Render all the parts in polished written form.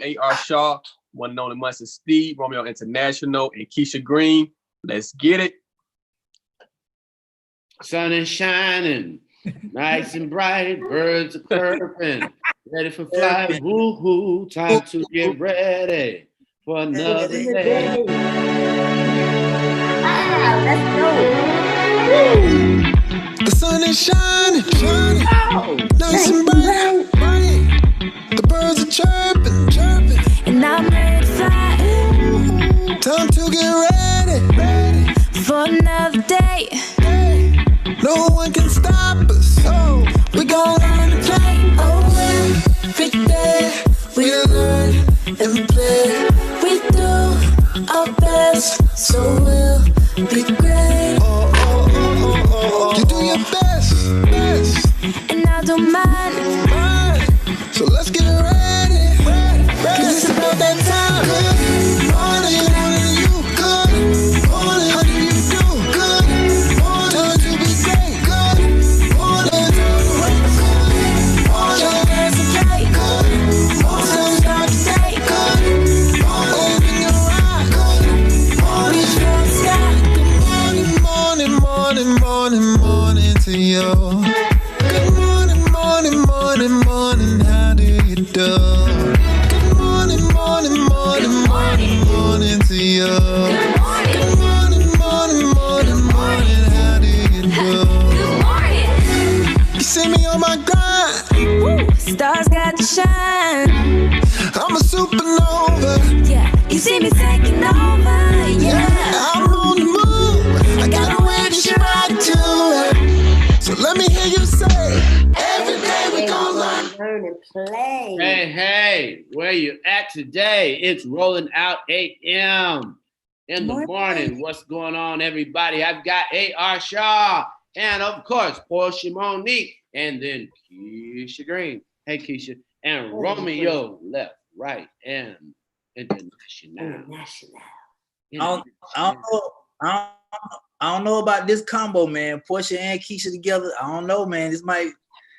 A.R. Shaw, one known as Munson Steve, Romeo International, and Keisha Green. Let's get it. Sun is shining, nice and bright, birds are chirping, ready for flight, woo-hoo, time to get ready for another day. Let's go. The sun is shining, nice and bright, the birds are chirping, And I'm ready to fly. time to get ready, For another day. no one can stop us, we gon' learn to play, every day, we learn and play, We do our best, so we'll be great. you do your best, And I don't mind. so let's get ready, cause it's about that time. Good morning, you, good morning, how do you do? Good morning, time to be great, good morning, time to wake, good morning, Your best and play. good morning, Start the day. good morning, open your eyes, good morning, Reach for the sky. morning, morning, morning, morning to you. Good morning, morning, morning, morning, how do you do? Good morning, morning, morning, morning, morning to you. Good morning, morning, morning, morning, how do you do? Good morning. You see me on my grind, Woo. Stars got to shine. I'm a supernova. Yeah, you see me taking over. Yeah. I'm on the move, I got a way to shine to it. So let me hear you say, every day we gon' learn and play. Hey, where you at today? It's rolling out 8 a.m. in the morning. What's going on, everybody? I've got A.R. Shaw and, of course, Portia Monique and then Keisha Green. Hey, Keisha. And Romeo left, right, and international. I don't know about this combo, man. Portia and Keisha together. I don't know, man. This might.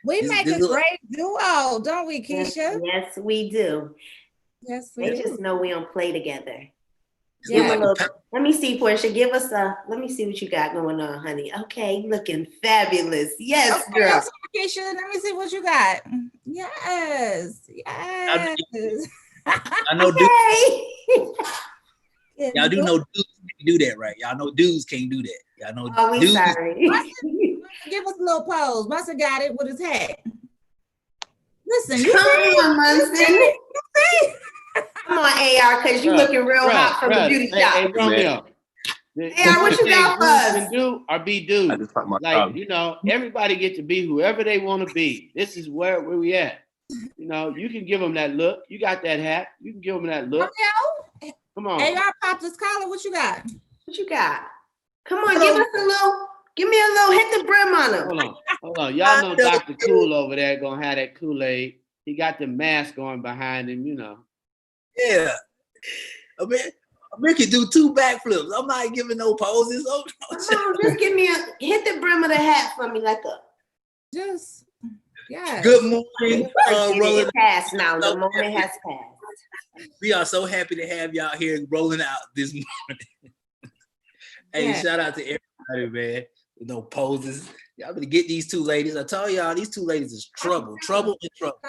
We make a great duo, don't we, Keisha? Yes, we do. Yes, we just know we don't play together. Yeah. Let me see, Portia. Let me see what you got going on, honey. Okay, looking fabulous. Yes, Okay, girl. Keisha, let me see what you got. Yes. I know y'all do know dudes can't do that, right? Y'all know dudes can't do that. Y'all know we dudes. Sorry. Give us a little pose. Munson got it with his hat. Listen, you come on, Munson. Come on, AR, because you looking real hot from the beauty shop. Hey, Romeo. AR, what you got for us? Can do or be dude. Like, everybody get to be whoever they want to be. This is where we at. You can give them that look. You got that hat. You can give them that look. Come on. AR popped his collar. What you got? What you got? Come on, give me a little, hit the brim on him. Hold on. Y'all know Dr. Cool over there gonna have that Kool-Aid. He got the mask going behind him, Yeah. I mean, can do 2 backflips. I'm not giving no poses. Come on, just hit the brim of the hat for me like a. Yeah. Good morning. It passed now. The moment has passed. We are so happy to have y'all here rolling out this morning. Hey, shout out to everybody, man. With no poses. Y'all better get these 2 ladies. I told y'all these 2 ladies is trouble. Trouble and trouble.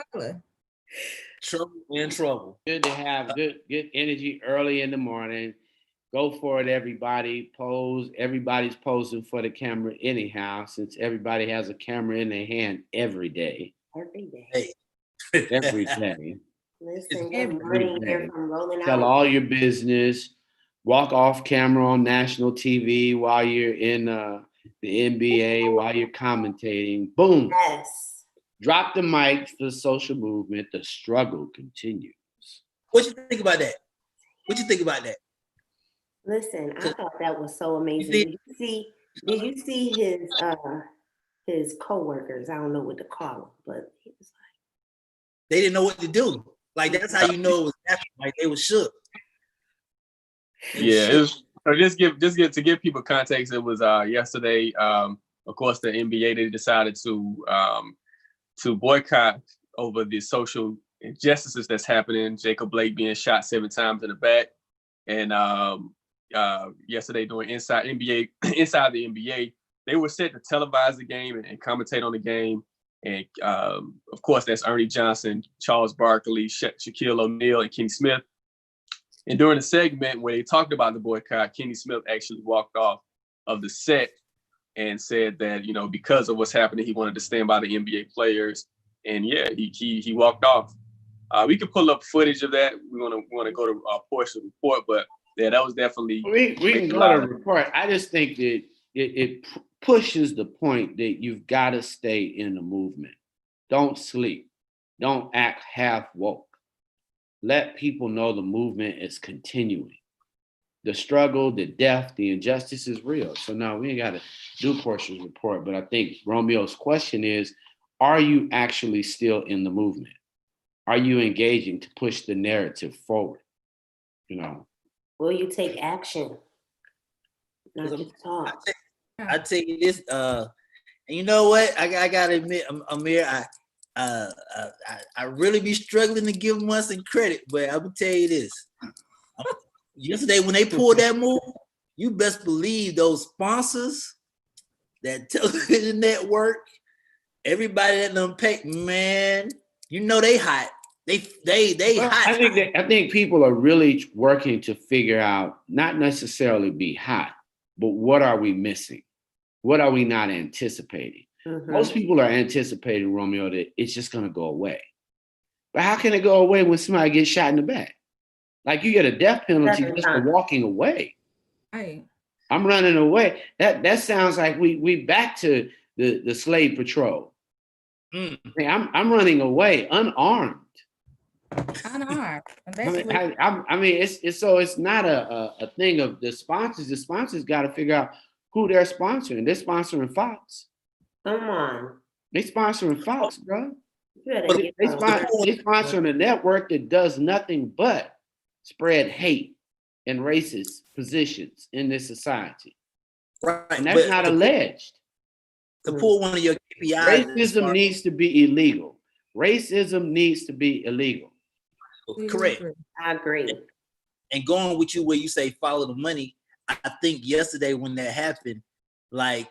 Trouble and trouble. Good to have good energy early in the morning. Go for it, everybody. Pose. Everybody's posing for the camera anyhow, since everybody has a camera in their hand every day. Every day. Hey. Every day. Listen, good morning here from Rolling Out. Tell all your business. Walk off camera on national TV while you're in the NBA, while you're commentating. Boom. Yes. Drop the mic for the social movement. The struggle continues. What you think about that? Listen, I thought that was so amazing. Did you see his coworkers? I don't know what to call them, but he was like, they didn't know what to do. Like, that's how you know it was happening. Like, they were shook. Yeah, it was. So to give people context, it was yesterday. Of course, the NBA, they decided to boycott over the social injustices that's happening. Jacob Blake being shot 7 times in the back, and yesterday during Inside the NBA, they were set to televise the game and commentate on the game. And of course, that's Ernie Johnson, Charles Barkley, Shaquille O'Neal, and Kenny Smith. And during the segment where they talked about the boycott, Kenny Smith actually walked off of the set and said that, you know, because of what's happening, he wanted to stand by the NBA players. And yeah, he walked off. We can pull up footage of that. We want to go to a portion of the report, but yeah, that was definitely. We can go to the report. I just think that it pushes the point that you've got to stay in the movement. Don't sleep. Don't act half woke. Let people know the movement is continuing. The struggle, the death, the injustice is real. So no, we ain't got to do Portia's report, but I think Romeo's question is, are you actually still in the movement? Are you engaging to push the narrative forward? You know? Will you take action? Not just talk. I tell you this, and you know what? I gotta admit, Amir, I really be struggling to give him some credit, but I'm gonna tell you this. Yesterday when they pulled that move, you best believe those sponsors, that television network, everybody that done pay, man, you know they hot. They hot. I think people are really working to figure out, not necessarily be hot, but what are we missing? What are we not anticipating? Mm-hmm. Most people are anticipating, Romeo, that it's just going to go away. But how can it go away when somebody gets shot in the back? Like you get a death penalty just for walking away. Right. I'm running away. That sounds like we back to the slave patrol. Mm. I'm running away unarmed. Unarmed. I mean, it's not a thing of the sponsors. The sponsors got to figure out who they're sponsoring. They're sponsoring Fox. Come on. They sponsoring Fox, bro. They sponsoring a network that does nothing but spread hate and racist positions in this society. Right. And that's not alleged. To pull one of your KPIs. Racism needs to be illegal. Racism needs to be illegal. Correct. I agree. And going with you where you say follow the money, I think yesterday when that happened, like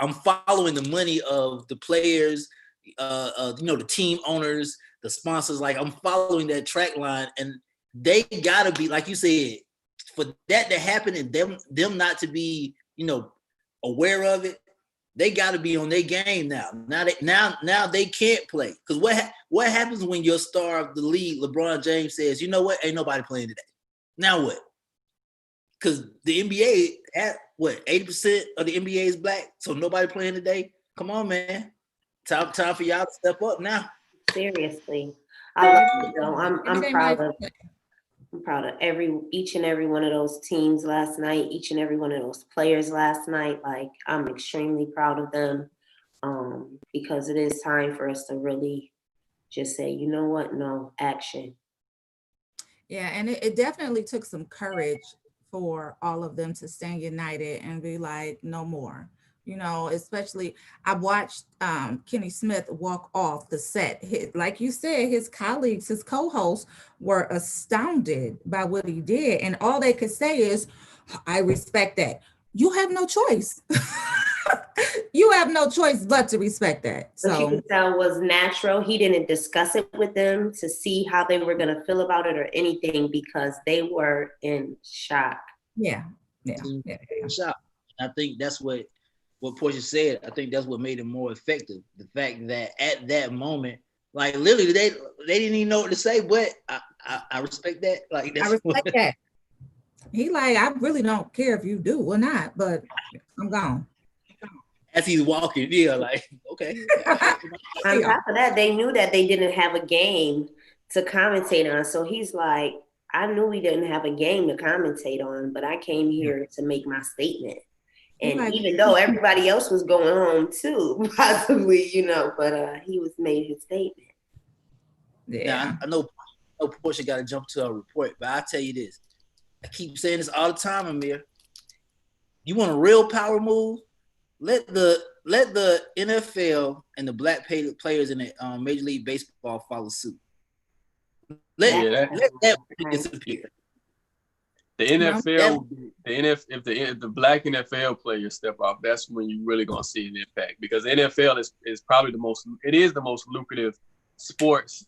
I'm following the money of the players, the team owners, the sponsors. Like I'm following that track line, and they gotta be, like you said, for that to happen and them not to be, aware of it. They got to be on their game now. Now they can't play, because what happens when your star of the league, LeBron James, says, you know what, ain't nobody playing today. Now what? Because the NBA, 80% of the NBA is black, so nobody playing today. Come on, man. Time for y'all to step up now. Seriously, I'm proud of. I'm proud of each and every one of those teams last night, each and every one of those players last night. Like, I'm extremely proud of them, because it is time for us to really just say, you know what, no, action. Yeah, and it definitely took some courage for all of them to stand united and be like, no more. Especially I watched Kenny Smith walk off the set. Like you said, his colleagues, his co-hosts were astounded by what he did. And all they could say is, I respect that. You have no choice. You have no choice but to respect that. So you can tell it was natural. He didn't discuss it with them to see how they were going to feel about it or anything, because they were in shock. Yeah. Shock. I think that's what Portia said. I think that's what made it more effective. The fact that at that moment, like literally, they didn't even know what to say. But I respect that. Like I respect that. He like, I really don't care if you do or not, but I'm gone. As he's walking, yeah, like okay. On top of that, they knew that they didn't have a game to commentate on. So he's like, I knew we didn't have a game to commentate on, but I came here to make my statement. And even though everybody else was going home too, possibly, but he made his statement. Yeah, I know Portia got to jump to a report, but I'll tell you this. I keep saying this all the time, Amir. You want a real power move? Let the NFL and the black players in the Major League Baseball follow suit. Let that disappear. The NFL, if the black NFL players step off, that's when you really gonna see an impact, because the NFL is probably the most lucrative sports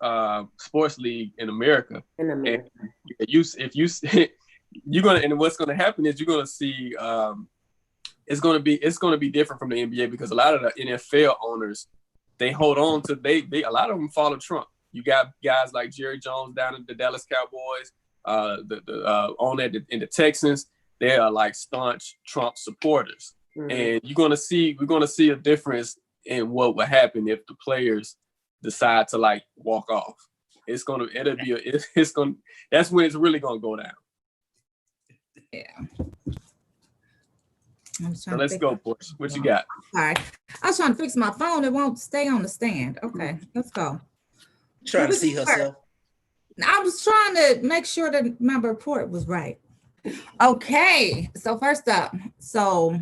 league in America. And you're gonna, and what's gonna happen is you're gonna see it's gonna be different from the NBA, because a lot of the NFL owners, they hold on to a lot of them follow Trump. You got guys like Jerry Jones down in the Dallas Cowboys. In the Texans, they are like staunch Trump supporters, and we're gonna see a difference in what will happen if the players decide to like walk off. That's when it's really gonna go down. Yeah. So let's go, Portia. What you got? All right. I was trying to fix my phone. It won't stay on the stand. Okay, let's go. Trying to see herself. I was trying to make sure that my report was right. Okay, so first up, so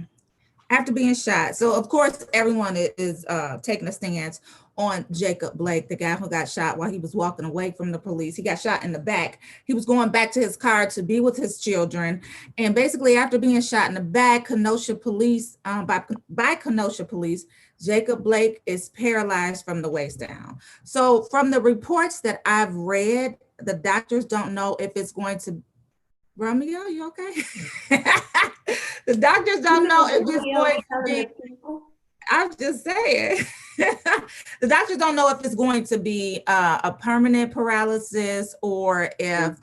after being shot, so of course everyone is taking a stance on Jacob Blake, the guy who got shot while he was walking away from the police. He got shot in the back. He was going back to his car to be with his children, and basically after being shot in the back, Kenosha police, by Kenosha police, Jacob Blake is paralyzed from the waist down. So from the reports that I've read, the doctors don't know if it's going to, Romeo, you okay? The doctors don't know if it's going to be, I'm just saying. The doctors don't know if it's going to be a permanent paralysis or if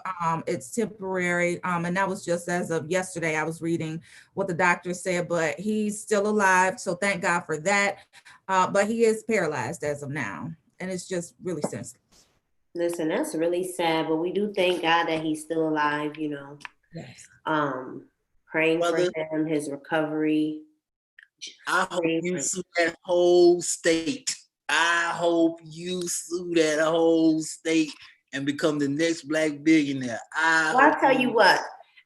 it's temporary. And that was just as of yesterday. I was reading what the doctor said, but he's still alive. So thank God for that. But he is paralyzed as of now. And it's just really sensitive. Listen, that's really sad, but we do thank God that he's still alive, you know. Yes. Praying for him, his recovery. I hope you sue that whole state. I hope you sue that whole state and become the next black billionaire. I'll tell you what.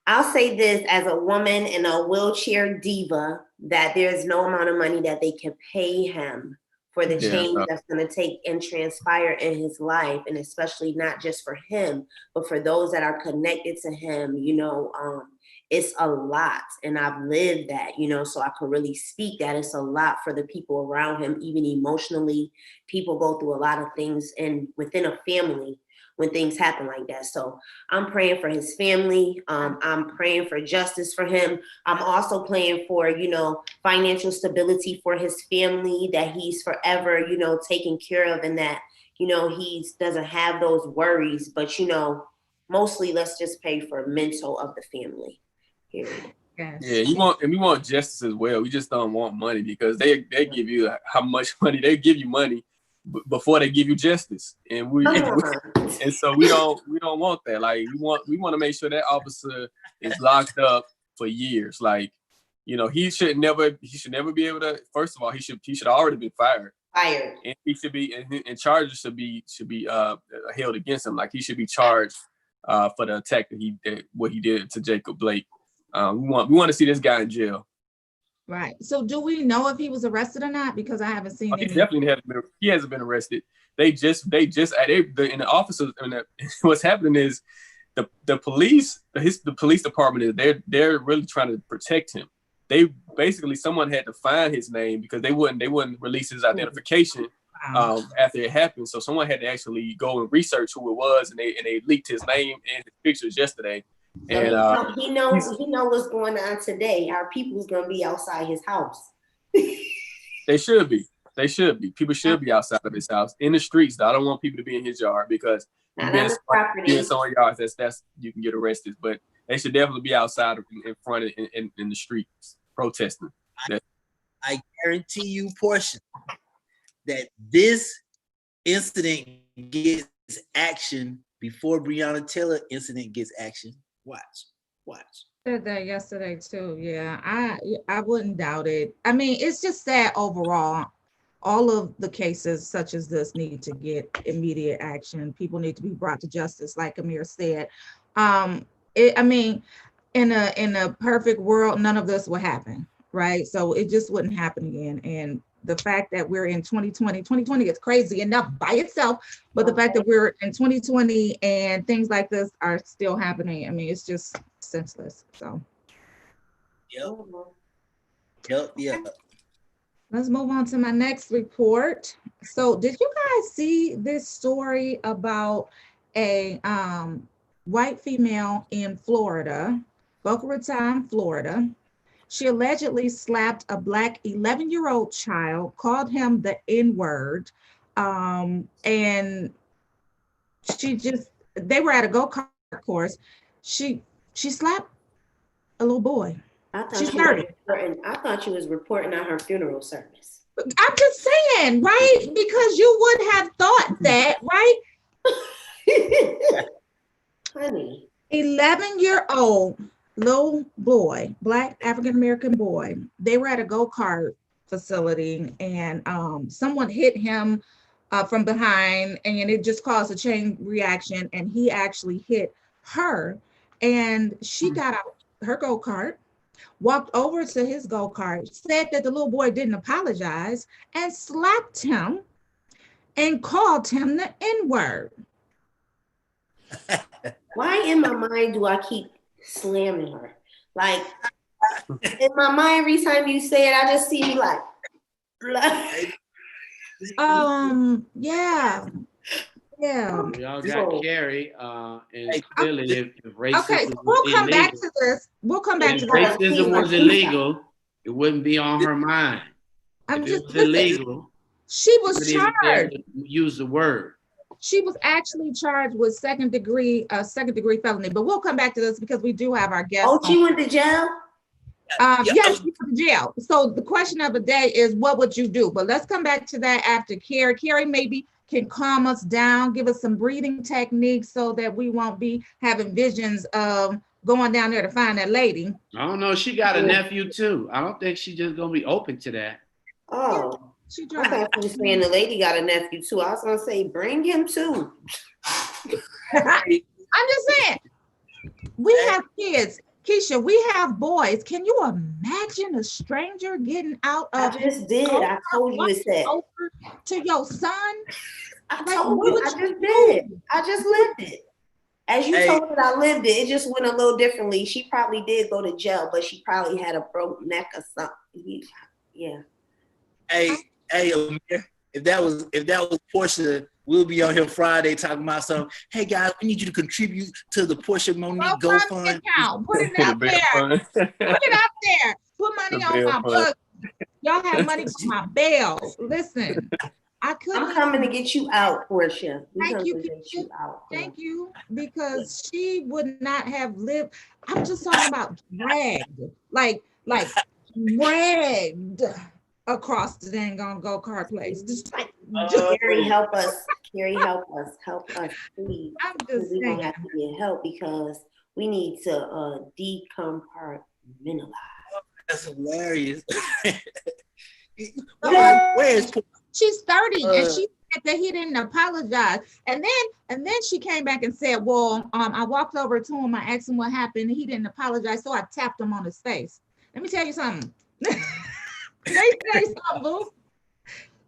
I'll say this as a woman and a wheelchair diva, that there's no amount of money that they can pay him for the change that's going to take and transpire in his life, and especially not just for him, but for those that are connected to him. You know, it's a lot, and I've lived that, you know, so I could really speak that it's a lot for the people around him, even emotionally. People go through a lot of things and within a family when things happen like that. So I'm praying for his family. I'm praying for justice for him. I'm also praying for, you know, financial stability for his family, that he's forever, you know, taken care of, and that, you know, he doesn't have those worries. But, you know, mostly let's just pray for mental of the family. Period. Yeah, we want justice as well. We just don't want money, because they give you how much money they give you money before they give you justice, and and so we don't want that. Like we want to make sure that officer is locked up for years. Like, you know, he should never be able to. First of all, he should already be fired, and he should be, and charges should be held against him. Like he should be charged for the attack that what he did to Jacob Blake. We want to see this guy in jail. Right. So do we know if he was arrested or not? Because I haven't seen He definitely hasn't been. He hasn't been arrested. They in the officers. What's happening is the police department is they're really trying to protect him. They basically, someone had to find his name because they wouldn't release his identification after it happened. So someone had to actually go and research who it was, and they leaked his name and his pictures yesterday. And he knows what's going on today. Our people's gonna be outside his house. They should be. People should be outside of his house, in the streets. Though. I don't want people to be in his yard, because being someone yards, that's you can get arrested. But they should definitely be outside in front in the streets protesting. I guarantee you, Portia, that this incident gets action before Breonna Taylor incident gets action. Watch. Said that yesterday too. Yeah, I wouldn't doubt it. I mean, it's just sad overall. All of the cases such as this need to get immediate action. People need to be brought to justice, like Amir said. I mean, in a perfect world, none of this would happen, right? So it just wouldn't happen again. And the fact that we're in 2020 is crazy enough by itself, but the fact that we're in 2020 and things like this are still happening, I mean, it's just senseless. So. Yep. Let's move on to my next report. So did you guys see this story about a white female in Florida, Boca Raton, Florida? She allegedly slapped a Black 11-year-old child, called him the N-word, and they were at a go-kart course. She slapped a little boy. She's 30. I thought she was reporting on her funeral service. I'm just saying, right? Because you would have thought that, right? Honey. 11-year-old little boy, Black African-American boy. They were at a go-kart facility and someone hit him from behind and it just caused a chain reaction and he actually hit her and she got out her go-kart, walked over to his go-kart, said that the little boy didn't apologize and slapped him and called him the N-word. Why in my mind do I keep slamming her? Like, in my mind, every time you say it, I just see you like. Yeah. Y'all got Carrie, and clearly if racism okay, so we'll come illegal, back to this. We'll come back if to this. racism was illegal, it wouldn't be on her mind. I'm If just it was listen, illegal, she she was wouldn't even dare charged. to use the word. She was actually charged with second degree felony, but we'll come back to this because we do have our guest. Oh, she went to jail? Yes, she went to jail. So the question of the day is, what would you do? But let's come back to that after Carrie. Carrie maybe can calm us down, give us some breathing techniques so that we won't be having visions of going down there to find that lady. I don't know. She got a nephew too. I don't think she's just gonna be open to that. Oh. She I thought you were saying the lady got a nephew too. I was gonna say, bring him too. I'm just saying, we have kids. Keisha, we have boys. Can you imagine a stranger getting out of? I just did. I told you it's that. Over to your son. I told you. I just did. I just lived it. As you told it, I lived it. It just went a little differently. She probably did go to jail, but she probably had a broke neck or something. Yeah. Hey, Amir, if that was Portia, we'll be on here Friday talking about something. Hey guys, we need you to contribute to the Portia Monique GoFund. Put it out there. Put it out there. Put money on my book. Y'all have money for my bail. Listen, I'm coming to get you out, Portia. Thank you, Thank you, because she would not have lived. I'm just talking about dragged, like dragged across the dang on go-kart place. Just Carrie, help us. Carrie, help us, please. I'm just we saying. don't have to get help because we need to decompartmentalize. That's hilarious. Where is Portia? She's 30 and she said that he didn't apologize. And then she came back and said, well, I walked over to him, I asked him what happened, and he didn't apologize, so I tapped him on his face. Let me tell you something. Let me tell you something, Boo.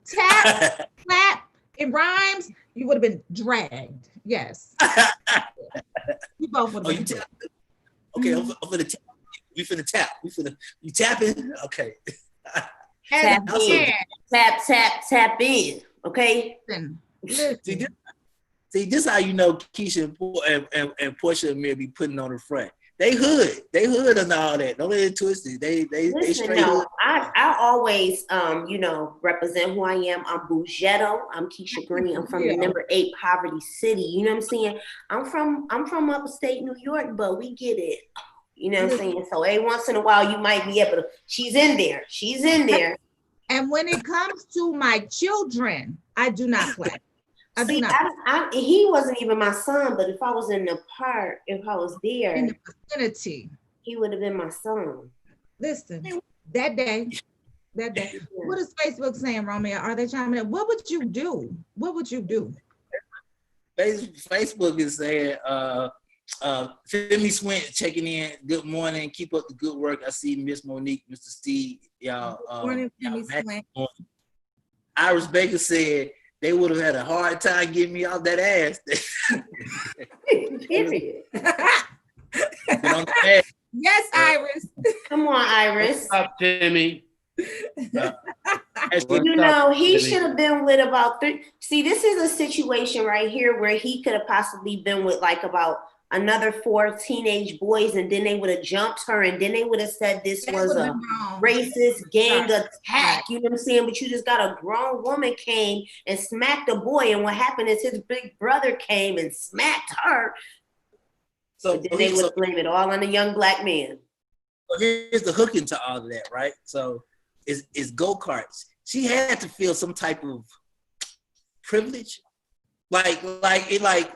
Tap, slap, it rhymes, you would have been dragged. Yes. You both would have been dragged. Okay, I'm finna tap. We finna tap. You tapping? Okay. Tap in. Okay. Listen. See, this how you know Keisha and Portia may be putting on the front. They hood and all that. Don't let it twist it. They straight hood. I always represent who I am. I'm Bougetto. I'm Keisha Green. I'm from the number 8 poverty city. You know what I'm saying? I'm from upstate New York, but we get it. You know what I'm saying? So every once in a while you might be able to, she's in there. And when it comes to my children, I do not play. He wasn't even my son, but if I was in the park, if I was there in the vicinity, he would have been my son. Listen, that day, what is Facebook saying, Romeo? Are they chiming in? What would you do? Facebook is saying, Femi Swint checking in. Good morning. Keep up the good work. I see Miss Monique, Mr. Steve. Y'all. Good morning, Femi Swint. Iris Baker said they would have had a hard time getting me off that ass. Period. Yes, Iris. Come on, Iris. What's up, Timmy? You know, he should have been with about 3. See, this is a situation right here where he could have possibly been with like about another 4 teenage boys, and then they would have jumped her, and then they would have said this was a racist gang attack. You know what I'm saying? But you just got a grown woman came and smacked a boy, and what happened is his big brother came and smacked her. So then they would blame it all on the young black man. So here's the hook into all of that, right? So it's go-karts. She had to feel some type of privilege. Like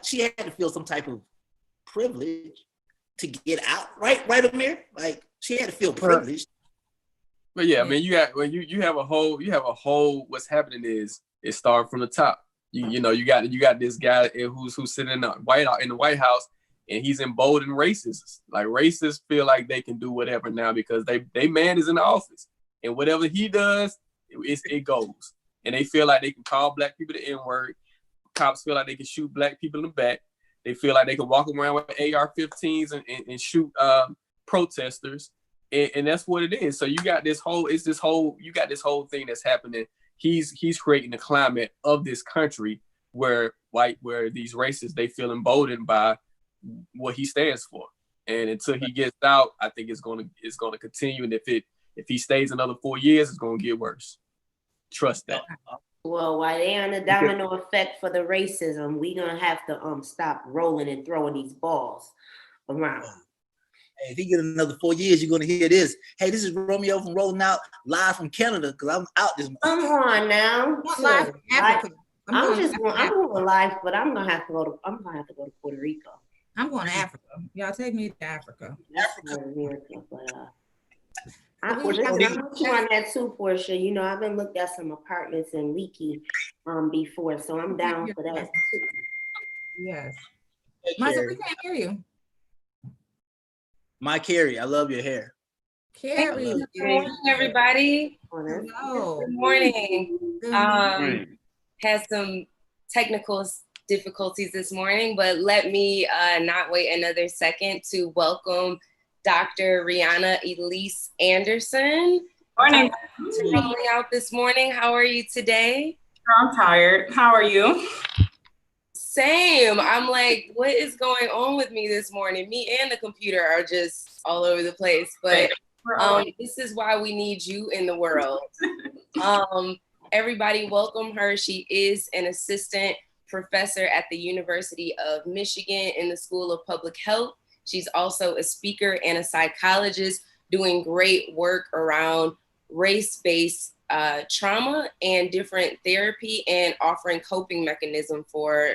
she had to feel some type of privilege to get out, right, Amir? Like she had to feel privileged. But yeah, I mean, you have a whole. What's happening is it started from the top. You got this guy who's sitting in the White House, and he's emboldened racists. Like racists feel like they can do whatever now because they man is in the office, and whatever he does, it goes. And they feel like they can call black people the N-word. Cops feel like they can shoot black people in the back. They feel like they can walk around with AR-15s and shoot protesters, and that's what it is. So you got this whole thing that's happening. He's creating the climate of this country where these racists, they feel emboldened by what he stands for, and until he gets out, I think it's going to continue. And if he stays another 4 years, it's going to get worse. Trust that. Well, while they on the domino effect for the racism, we gonna have to stop rolling and throwing these balls around. Hey, if he get another 4 years, you're gonna hear this. Hey, this is Romeo from Rolling Out live from Canada because I'm out this month. Come on now. Live from Africa. I'm going live, but I'm gonna have to go to Puerto Rico. I'm going to Africa. Y'all take me to Africa. I'm with you on that too, Portia. You know, I've been looked at some apartments in Leaky before, so I'm down for that too. Yes. Martha, we can't hear you. My Carrie, I love your hair. Carrie. Good morning, everybody. Hello. Good morning. Good morning. Had some technical difficulties this morning, but let me not wait another second to welcome Dr. Rihanna Elise Anderson. Morning. Rolling Out this morning. How are you today? I'm tired. How are you? Same. I'm like, what is going on with me this morning? Me and the computer are just all over the place, but this is why we need you in the world. Everybody welcome her. She is an assistant professor at the University of Michigan in the School of Public Health. She's also a speaker and a psychologist doing great work around race-based trauma and different therapy and offering coping mechanism for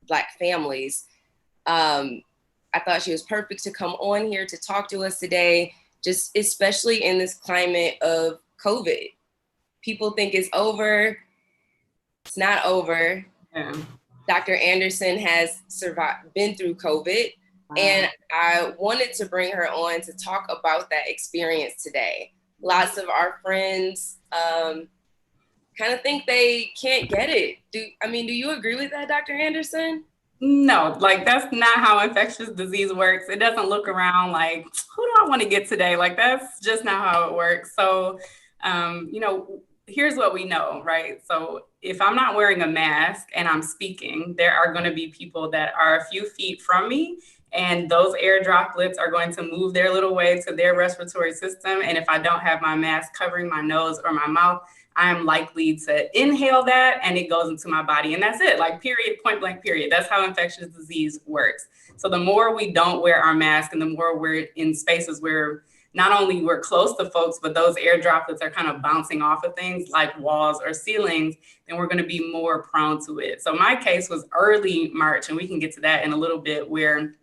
Black families. I thought she was perfect to come on here to talk to us today, just especially in this climate of COVID. People think it's over. It's not over. Yeah. Dr. Anderson has been through COVID. And I wanted to bring her on to talk about that experience today. Lots of our friends kind of think they can't get it. Do you agree with that, Dr. Anderson? No, like that's not how infectious disease works. It doesn't look around like, who do I want to get today? Like that's just not how it works. So, here's what we know, right? So if I'm not wearing a mask and I'm speaking, there are going to be people that are a few feet from me, and those air droplets are going to move their little way to their respiratory system. And if I don't have my mask covering my nose or my mouth, I'm likely to inhale that and it goes into my body. And that's it, like period, point blank, period. That's how infectious disease works. So the more we don't wear our mask and the more we're in spaces where not only we're close to folks, but those air droplets are kind of bouncing off of things like walls or ceilings, then we're going to be more prone to it. So my case was early March, and we can get to that in a little bit, where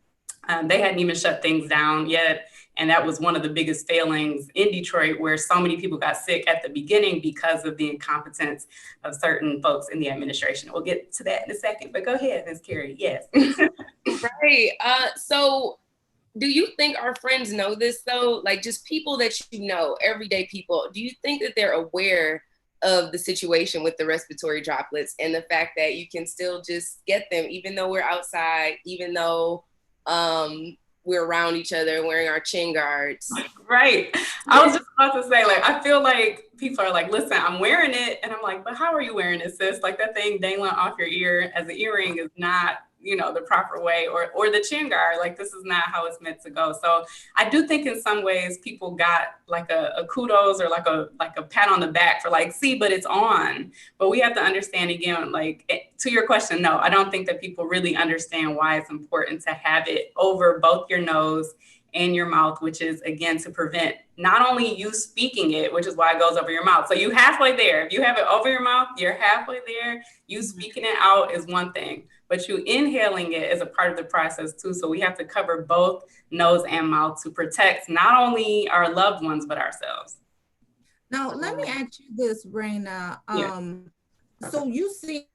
they hadn't even shut things down yet. And that was one of the biggest failings in Detroit, where so many people got sick at the beginning because of the incompetence of certain folks in the administration. We'll get to that in a second, but go ahead, Ms. Carrie. Yes. Right. So do you think our friends know this though? Like just people that you know, everyday people, do you think that they're aware of the situation with the respiratory droplets and the fact that you can still just get them, even though we're outside, even though we're around each other wearing our chin guards. Right. I was just about to say, like, I feel like people are like, listen, I'm wearing it. And I'm like, but how are you wearing it, sis? Like, that thing dangling off your ear as an earring is not, you know, the proper way, or the chin guard. Like, this is not how it's meant to go. So I do think in some ways people got like a kudos or like a pat on the back for like, see, but it's on. But we have to understand again, like, to your question, no, I don't think that people really understand why it's important to have it over both your nose and your mouth, which is, again, to prevent not only you speaking it, which is why it goes over your mouth. So you halfway there. If you have it over your mouth, you're halfway there. You speaking it out is one thing, but you inhaling it is a part of the process too. So we have to cover both nose and mouth to protect not only our loved ones, but ourselves. Now, let me ask you this, Raina. So you see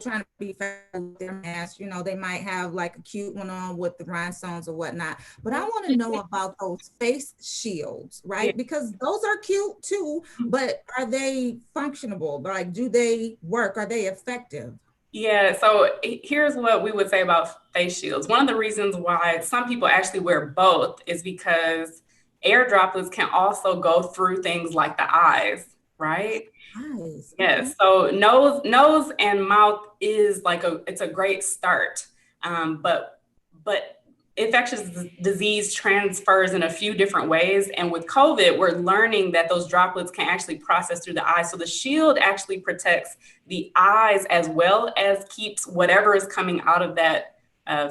trying to be fair with their mask, you know, they might have like a cute one on with the rhinestones or whatnot, but I want to know about those face shields, right? Yeah. Because those are cute too, but are they functionable? Like, do they work? Are they effective? Yeah, so here's what we would say about face shields. One of the reasons why some people actually wear both is because air droplets can also go through things like the eyes, right? Nice. Yes. So nose and mouth is like it's a great start. But infectious disease transfers in a few different ways. And with COVID, we're learning that those droplets can actually process through the eyes. So the shield actually protects the eyes as well as keeps whatever is coming out of that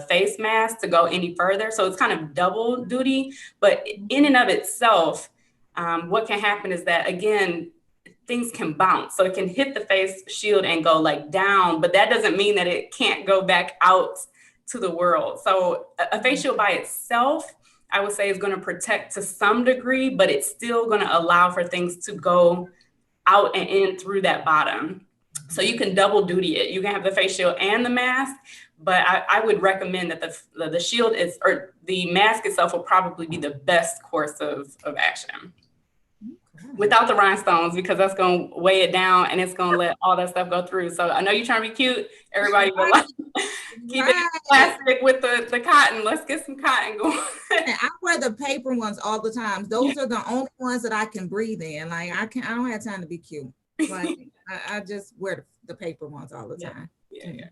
face mask to go any further. So it's kind of double duty. But in and of itself, what can happen is that, again, things can bounce. So it can hit the face shield and go like down, but that doesn't mean that it can't go back out to the world. So a face shield by itself, I would say, is going to protect to some degree, but it's still going to allow for things to go out and in through that bottom. So you can double duty it. You can have the face shield and the mask, but I would recommend that the shield or the mask itself will probably be the best course of action. Without the rhinestones, because that's going to weigh it down and it's going to let all that stuff go through. So I know you're trying to be cute, everybody, but like, keep it plastic with the cotton. Let's get some cotton going. I wear the paper ones all the time. Those are the only ones that I can breathe in. Like I don't have time to be cute. Like I just wear the paper ones all the time. Yeah.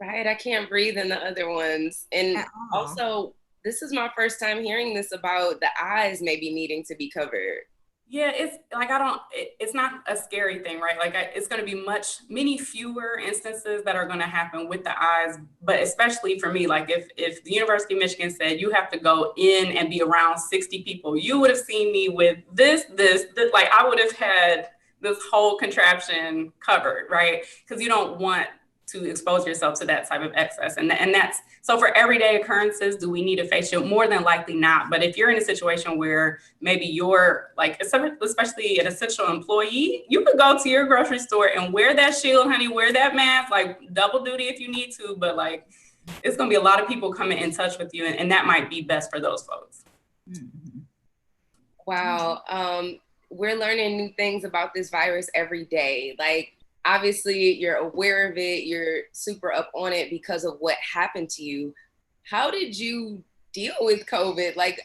Right, I can't breathe in the other ones. And also, this is my first time hearing this about the eyes maybe needing to be covered. Yeah, it's like, it's not a scary thing, right? Like it's going to be many fewer instances that are going to happen with the eyes, but especially for me, like if the University of Michigan said you have to go in and be around 60 people, you would have seen me with this, like I would have had this whole contraption covered, right? Because you don't want to expose yourself to that type of excess. And that's, so for everyday occurrences, do we need a face shield? More than likely not. But if you're in a situation where maybe you're like, especially an essential employee, you could go to your grocery store and wear that shield, honey, wear that mask, like double duty if you need to, but like, it's gonna be a lot of people coming in touch with you, and that might be best for those folks. Wow, we're learning new things about this virus every day. Like, obviously, you're aware of it. You're super up on it because of what happened to you. How did you deal with COVID? Like,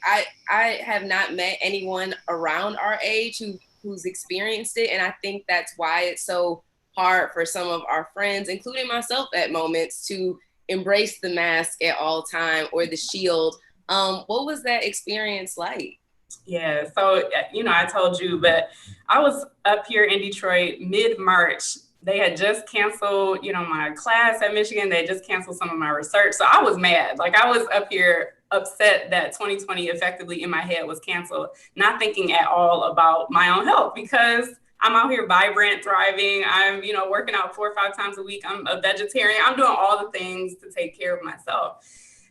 I have not met anyone around our age who's experienced it. And I think that's why it's so hard for some of our friends, including myself at moments, to embrace the mask at all time or the shield. What was that experience like? Yeah, so, I told you, but I was up here in Detroit mid-March. They had just canceled, my class at Michigan. They just canceled some of my research. So I was mad. Like I was up here upset that 2020 effectively in my head was canceled, not thinking at all about my own health because I'm out here vibrant, thriving. I'm, working out 4 or 5 times a week. I'm a vegetarian. I'm doing all the things to take care of myself.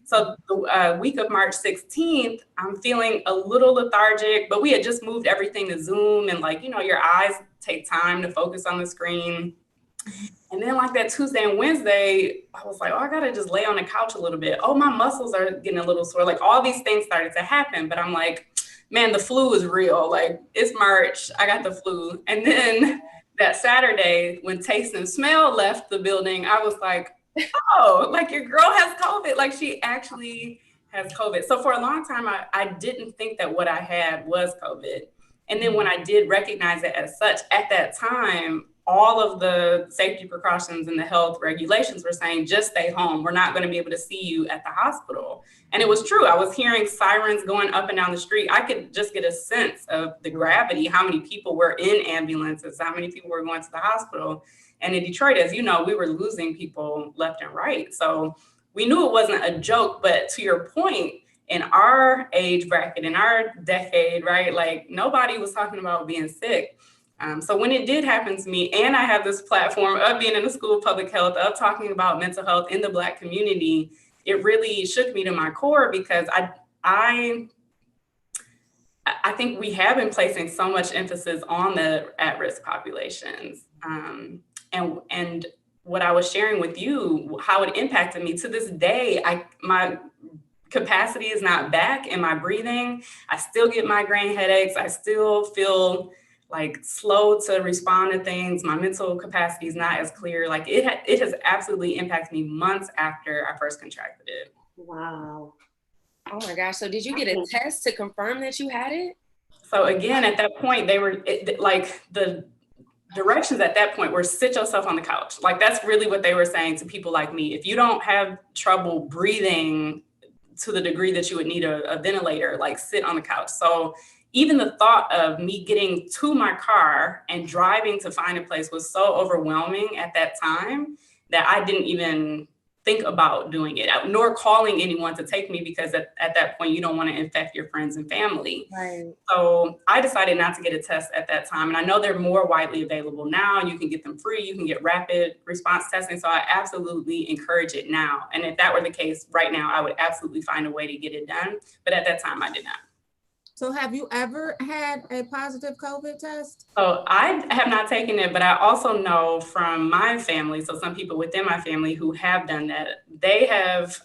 So the week of March 16th, I'm feeling a little lethargic, but we had just moved everything to Zoom and your eyes take time to focus on the screen. And then like that Tuesday and Wednesday, I was like, I gotta just lay on the couch a little bit. Oh, my muscles are getting a little sore. Like all these things started to happen, but I'm like, man, the flu is real. Like it's March, I got the flu. And then that Saturday when Taste and Smell left the building, I was like, oh, like your girl has COVID. Like she actually has COVID. So for a long time, I didn't think that what I had was COVID. And then when I did recognize it as such, at that time, all of the safety precautions and the health regulations were saying, just stay home. We're not going to be able to see you at the hospital. And it was true. I was hearing sirens going up and down the street. I could just get a sense of the gravity, how many people were in ambulances, how many people were going to the hospital. And in Detroit, as you know, we were losing people left and right. So we knew it wasn't a joke, but to your point, in our age bracket, in our decade, right, like nobody was talking about being sick. So when it did happen to me, and I have this platform of being in the School of Public Health, of talking about mental health in the Black community, it really shook me to my core because I think we have been placing so much emphasis on the at-risk populations. And what I was sharing with you, how it impacted me to this day, my capacity is not back in my breathing. I still get migraine headaches. I still feel like slow to respond to things. My mental capacity is not as clear. Like it has absolutely impacted me months after I first contracted it. Wow. Oh my gosh. So did you get a test to confirm that you had it? So again, at that point, they were like the directions at that point were sit yourself on the couch. Like that's really what they were saying to people like me. If you don't have trouble breathing to the degree that you would need a ventilator, like sit on the couch. So even the thought of me getting to my car and driving to find a place was so overwhelming at that time that I didn't even think about doing it, nor calling anyone to take me, because at that point, you don't want to infect your friends and family. Right. So I decided not to get a test at that time. And I know they're more widely available now. You can get them free. You can get rapid response testing. So I absolutely encourage it now. And if that were the case right now, I would absolutely find a way to get it done. But at that time, I did not. So have you ever had a positive COVID test? So I have not taken it, but I also know from my family, so some people within my family who have done that, they have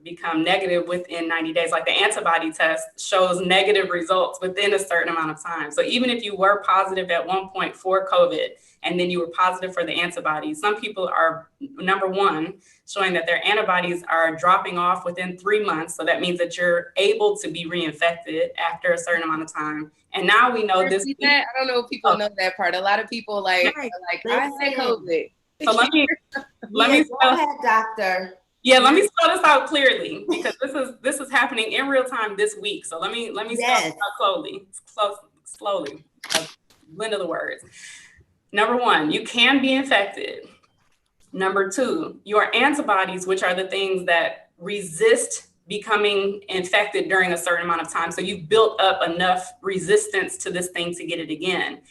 become negative within 90 days. Like the antibody test shows negative results within a certain amount of time. So even if you were positive at one point for COVID, and then you were positive for the antibodies, some people are, number one, showing that their antibodies are dropping off within 3 months. So that means that you're able to be reinfected after a certain amount of time. And now we know this. I don't know if people know that part. A lot of people I had COVID. So let me go ahead, doctor. Yeah, let me spell this out clearly, because this is happening in real time this week. So let me spell this out slowly. A blend of the words. Number one, you can be infected. Number two, your antibodies, which are the things that resist becoming infected during a certain amount of time. So you've built up enough resistance to this thing to get it again,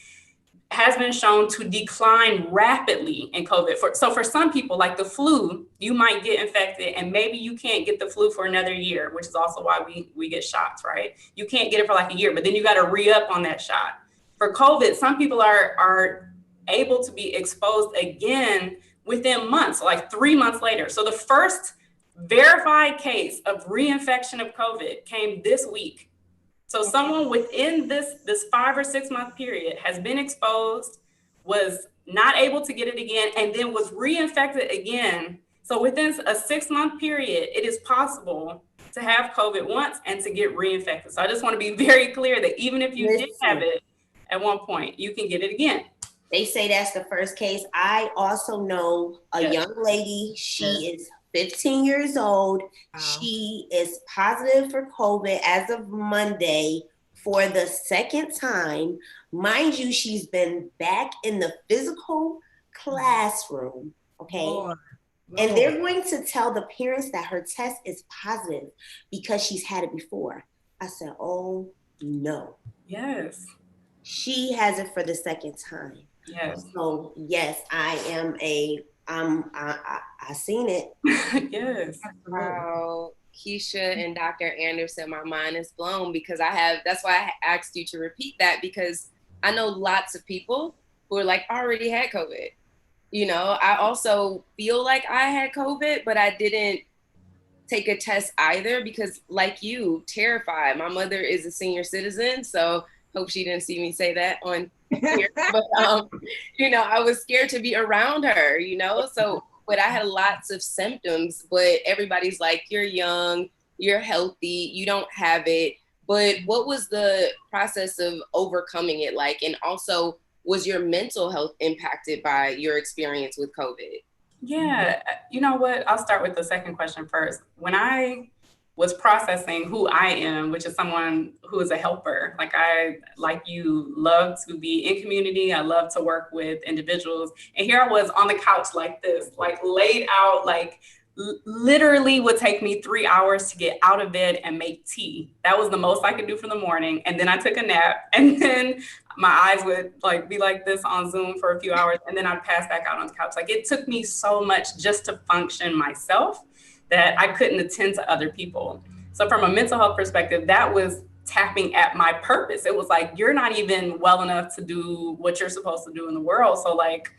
has been shown to decline rapidly in COVID. So for some people, like the flu, you might get infected and maybe you can't get the flu for another year, which is also why we get shots, right? You can't get it for like a year, but then you got to re-up on that shot. For COVID, some people are able to be exposed again within months, like 3 months later. So the first verified case of reinfection of COVID came this week. So someone within this 5 or 6 month period has been exposed, was not able to get it again, and then was reinfected again. So within a 6 month period, it is possible to have COVID once and to get reinfected. So I just want to be very clear that even if you did have it at one point, you can get it again. They say that's the first case. I also know a young lady. She is 15 years old. Wow. She is positive for COVID as of Monday for the second time. Mind you, she's been back in the physical classroom, okay? Lord. And they're going to tell the parents that her test is positive because she's had it before. I said, oh, no. Yes. She has it for the second time. Yes. So yes, I am I seen it. Yes. Wow. Keisha and Dr. Anderson, my mind is blown because that's why I asked you to repeat that, because I know lots of people who are like already had COVID. You know, I also feel like I had COVID, but I didn't take a test either because like you, terrified. My mother is a senior citizen, so Hope she didn't see me say that on here. But, I was scared to be around her, but I had lots of symptoms, but everybody's like, you're young, you're healthy, you don't have it. But what was the process of overcoming it like? And also, was your mental health impacted by your experience with COVID? Yeah, you know what? I'll start with the second question first. When I was processing who I am, which is someone who is a helper, like I, like you, love to be in community. I love to work with individuals. And here I was on the couch like this, like laid out, like literally would take me 3 hours to get out of bed and make tea. That was the most I could do for the morning. And then I took a nap, and then my eyes would like be like this on Zoom for a few hours, and then I'd pass back out on the couch. Like it took me so much just to function myself that I couldn't attend to other people. So from a mental health perspective, that was tapping at my purpose. It was like, you're not even well enough to do what you're supposed to do in the world. So like,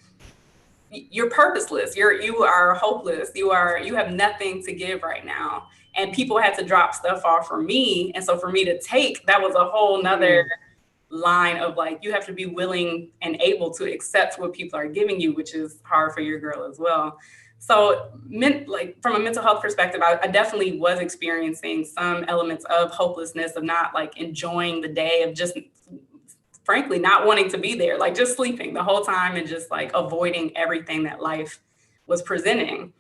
you're purposeless. You are hopeless. You have nothing to give right now. And people had to drop stuff off for me. And so for me to take, that was a whole nother line of like, you have to be willing and able to accept what people are giving you, which is hard for your girl as well. So from a mental health perspective, I definitely was experiencing some elements of hopelessness, of not like enjoying the day, of just frankly not wanting to be there, like just sleeping the whole time and just like avoiding everything that life was presenting.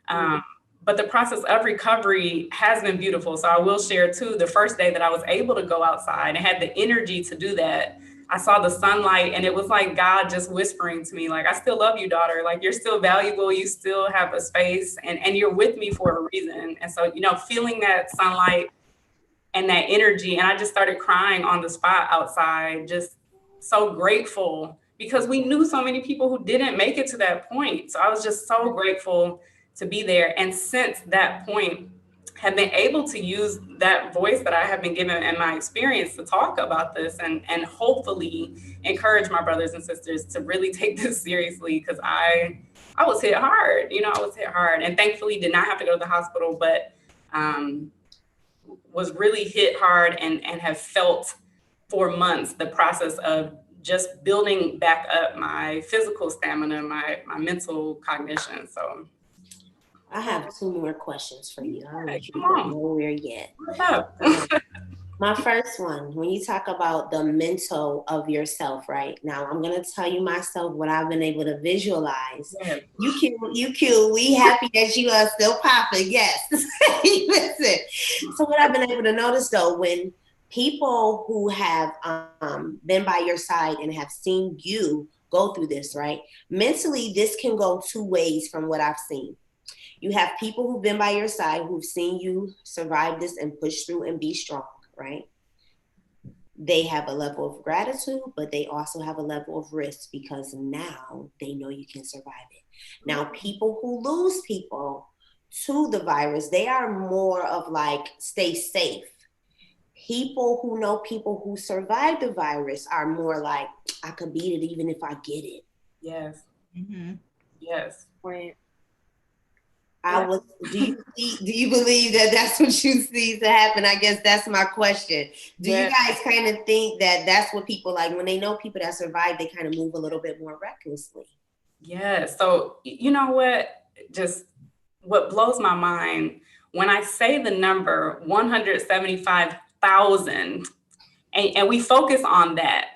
But the process of recovery has been beautiful. So I will share too, the first day that I was able to go outside and had the energy to do that, I saw the sunlight, and it was like God just whispering to me, like, I still love you, daughter. Like, you're still valuable. You still have a space, and you're with me for a reason. And so, feeling that sunlight and that energy, and I just started crying on the spot outside, just so grateful, because we knew so many people who didn't make it to that point. So I was just so grateful to be there. And since that point, have been able to use that voice that I have been given and my experience to talk about this and hopefully encourage my brothers and sisters to really take this seriously, because I was hit hard, I was hit hard, and thankfully did not have to go to the hospital, but was really hit hard and have felt for months the process of just building back up my physical stamina, my mental cognition. So I have 2 more questions for you. I don't want you to Come go on. nowhere yet. What's up? My first one, when you talk about the mental of yourself, right? Now, I'm going to tell you myself what I've been able to visualize. Yeah. You cute. We happy that you are still popping. Yes. Listen. So what I've been able to notice, though, when people who have been by your side and have seen you go through this, right? Mentally, this can go 2 ways from what I've seen. You have people who've been by your side, who've seen you survive this and push through and be strong, right? They have a level of gratitude, but they also have a level of risk, because now they know you can survive it. Now, people who lose people to the virus, they are more of like, stay safe. People who know people who survived the virus are more like, I could beat it even if I get it. Yes. Mm-hmm. Yes. Right. Do you believe that that's what you see to happen? I guess that's my question. Do you guys kind of think that that's what people like when they know people that survive, they kind of move a little bit more recklessly? Yeah. So, you know what? Just what blows my mind when I say the number 175,000, and we focus on that.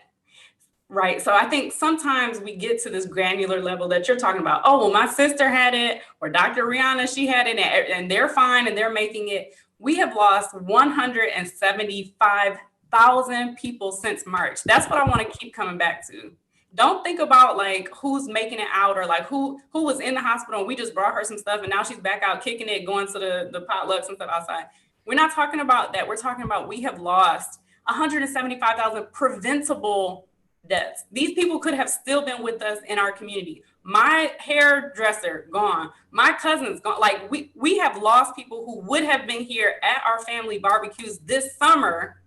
Right. So I think sometimes we get to this granular level that you're talking about. Oh, well, my sister had it, or Dr. Rihanna, she had it, and they're fine and they're making it. We have lost 175,000 people since March. That's what I want to keep coming back to. Don't think about like who's making it out, or like who was in the hospital and we just brought her some stuff and now she's back out kicking it, going to the potlucks and stuff outside. We're not talking about that. We're talking about we have lost 175,000 preventable deaths. These people could have still been with us in our community. My hairdresser gone. My cousin's gone. Like we have lost people who would have been here at our family barbecues this summer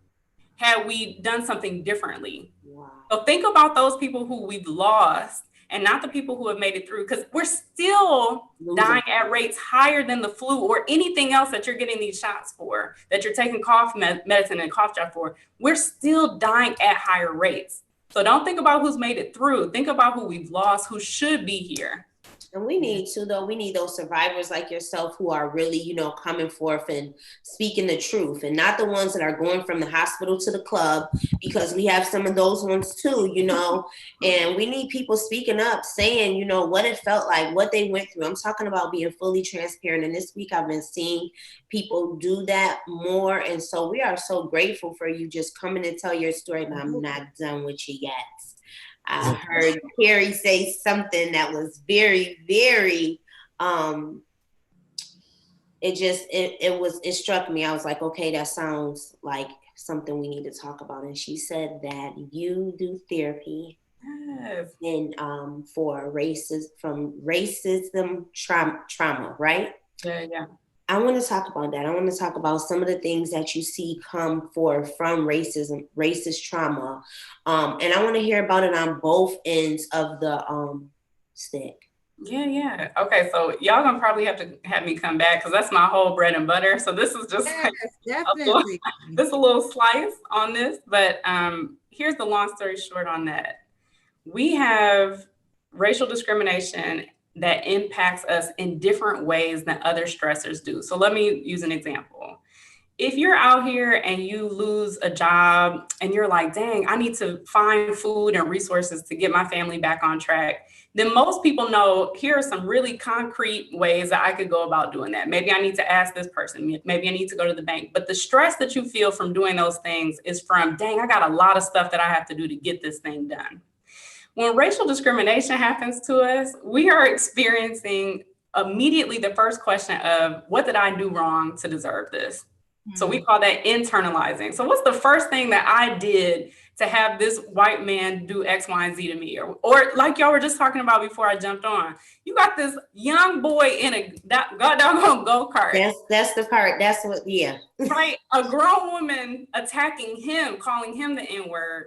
had we done something differently. Wow. So think about those people who we've lost and not the people who have made it through, because we're still dying at rates higher than the flu or anything else that you're getting these shots for, that you're taking cough medicine and cough drop for. We're still dying at higher rates. So don't think about who's made it through. Think about who we've lost, who should be here. And we need to, though, we need those survivors like yourself who are really, you know, coming forth and speaking the truth, and not the ones that are going from the hospital to the club, because we have some of those ones too, you know, and we need people speaking up, saying, you know, what it felt like, what they went through. I'm talking about being fully transparent. And this week I've been seeing people do that more. And so we are so grateful for you just coming to tell your story, but I'm not done with you yet. I heard Carrie say something that was very, very, it struck me. I was like, okay, that sounds like something we need to talk about. And she said that you do therapy and for racism trauma, right? Yeah. I want to talk about that. I want to talk about some of the things that you see come forth from racist trauma. And I want to hear about it on both ends of the stick. Yeah. Okay, so y'all gonna probably have to have me come back because that's my whole bread and butter. So this is just Definitely. a little slice on this. But here's the long story short on that. We have racial discrimination that impacts us in different ways than other stressors do. So let me use an example. If you're out here and you lose a job and you're like, dang, I need to find food and resources to get my family back on track, then most people know here are some really concrete ways that I could go about doing that. Maybe I need to ask this person, maybe I need to go to the bank. But the stress that you feel from doing those things is from, dang, I got a lot of stuff that I have to do to get this thing done. When racial discrimination happens to us, we are experiencing immediately the first question of, what did I do wrong to deserve this? Mm-hmm. So we call that internalizing. So what's the first thing that I did to have this white man do X, Y, and Z to me? Or like y'all were just talking about before I jumped on, you got this young boy in a doggone go-kart. That's the part. That's what, yeah. Right. A grown woman attacking him, calling him the N-word.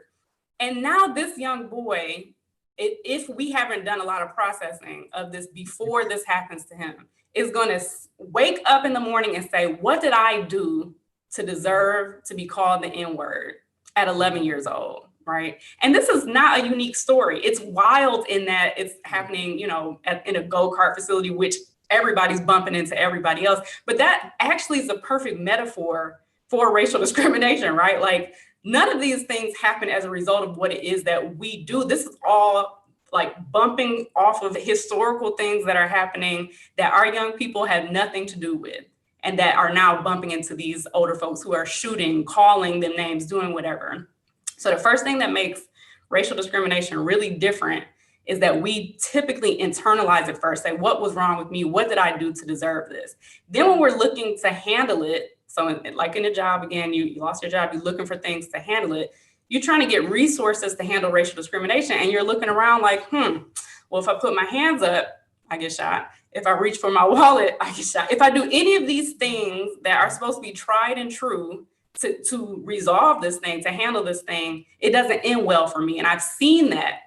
And now this young boy, if we haven't done a lot of processing of this before this happens to him, is going to wake up in the morning and say, what did I do to deserve to be called the N-word at 11 years old, right? And this is not a unique story. It's wild in that it's happening, you know, in a go-kart facility, which everybody's bumping into everybody else. But that actually is a perfect metaphor for racial discrimination, right? Like, none of these things happen as a result of what it is that we do. This is all like bumping off of historical things that are happening that our young people have nothing to do with, and that are now bumping into these older folks who are shooting, calling them names, doing whatever. So the first thing that makes racial discrimination really different is that we typically internalize it first, say, what was wrong with me? What did I do to deserve this? Then when we're looking to handle it, so like in a job, again, you lost your job, you're looking for things to handle it. You're trying to get resources to handle racial discrimination. And you're looking around like, well, if I put my hands up, I get shot. If I reach for my wallet, I get shot. If I do any of these things that are supposed to be tried and true to resolve this thing, to handle this thing, it doesn't end well for me. And I've seen that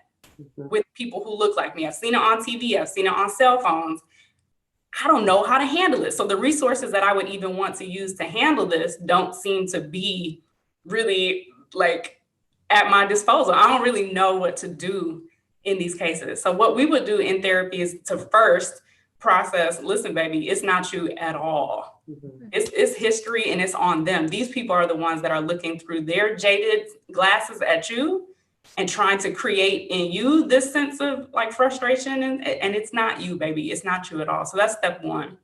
with people who look like me. I've seen it on TV. I've seen it on cell phones. I don't know how to handle it. So the resources that I would even want to use to handle this don't seem to be really like at my disposal. I don't really know what to do in these cases. So what we would do in therapy is to first process, listen, baby, it's not you at all. Mm-hmm. It's history and it's on them. These people are the ones that are looking through their jaded glasses at you and trying to create in you this sense of like frustration. And it's not you, baby. It's not you at all. So that's step one,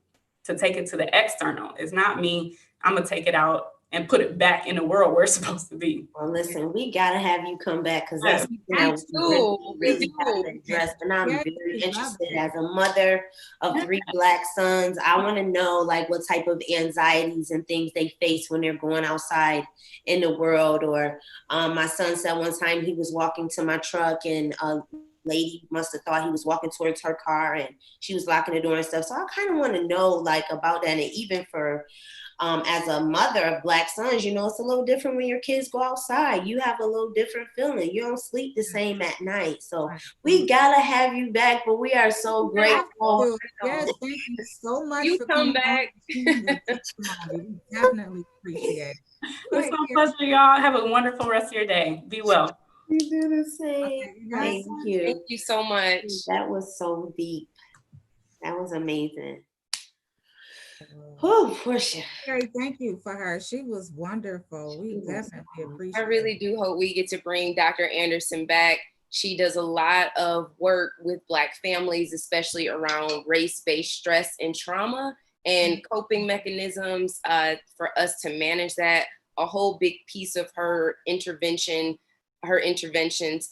to take it to the external. It's not me. I'm going to take it out and put it back in the world where it's supposed to be. Well, listen, we gotta have you come back because that's really have to address. And I'm very interested as a mother of 3 Black sons. I want to know like what type of anxieties and things they face when they're going outside in the world. Or my son said one time he was walking to my truck and a lady must have thought he was walking towards her car and she was locking the door and stuff. So I kind of want to know like about that, and even for as a mother of Black sons, you know, it's a little different when your kids go outside. You have a little different feeling. You don't sleep the same at night. So we gotta have you back, but we are so grateful. Yes, thank you so much You for come coming back. on. We definitely appreciate it. It's so pleasure, y'all. Have a wonderful rest of your day. Be well. You do the same. Thank you. Thank you so much. That was so deep. That was amazing. Oh, Portia. Carrie, thank you for her. She was wonderful. We definitely appreciate it. I really do hope we get to bring Dr. Anderson back. She does a lot of work with Black families, especially around race-based stress and trauma and coping mechanisms for us to manage that. A whole big piece of her interventions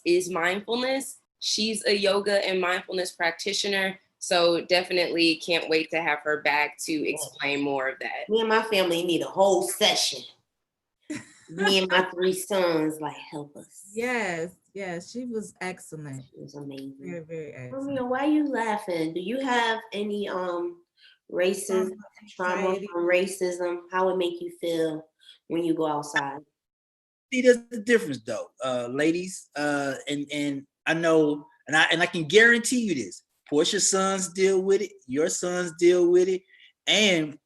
is mindfulness. She's a yoga and mindfulness practitioner. So definitely can't wait to have her back to explain more of that. Me and my family need a whole session. Me and my 3 sons, like, help us. Yes, she was excellent. She was amazing. Very, very excellent. Romeo, why are you laughing? Do you have any racism, trauma from racism? How it make you feel when you go outside? See, there's a difference though, ladies. And I know, and I can guarantee you this. Portia's sons deal with it, your sons deal with it, and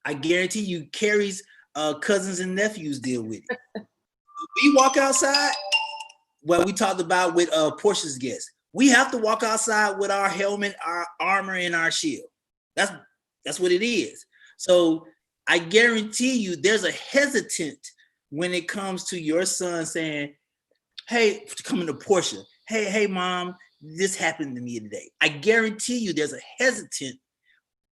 I guarantee you Carrie's cousins and nephews deal with it. We walk outside, well, we talked about with Portia's guests. We have to walk outside with our helmet, our armor, and our shield. That's what it is. So I guarantee you there's a hesitant when it comes to your son saying, hey, coming to Portia, hey, mom, this happened to me today. I guarantee you there's a hesitant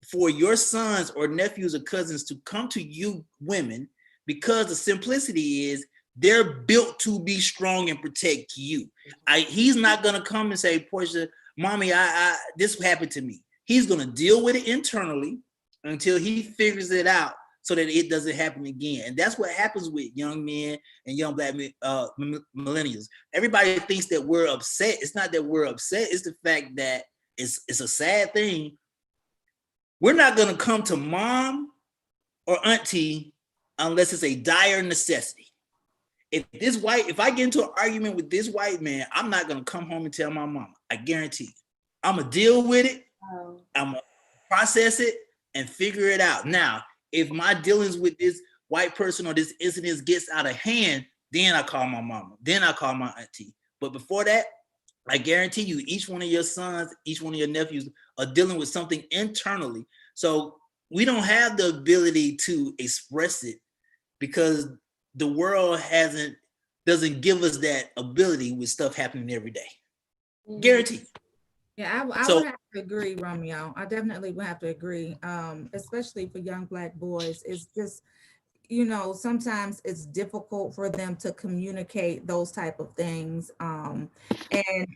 for your sons or nephews or cousins to come to you women because the simplicity is they're built to be strong and protect you. He's not gonna come and say, Portia, mommy, this happened to me. He's gonna deal with it internally until he figures it out so that it doesn't happen again. And that's what happens with young men and young Black millennials. Everybody thinks that we're upset. It's not that we're upset. It's the fact that it's a sad thing. We're not gonna come to mom or auntie unless it's a dire necessity. If I get into an argument with this white man, I'm not gonna come home and tell my mama. I guarantee you. I'm gonna deal with it. I'm gonna process it and figure it out. Now, if my dealings with this white person or this incident gets out of hand, then I call my mama. Then I call my auntie. But before that, I guarantee you, each one of your sons, each one of your nephews are dealing with something internally. So we don't have the ability to express it because the world doesn't give us that ability with stuff happening every day. Guaranteed. Yeah, I would have to agree, Romeo. I definitely would have to agree, especially for young Black boys. It's just, sometimes it's difficult for them to communicate those type of things. And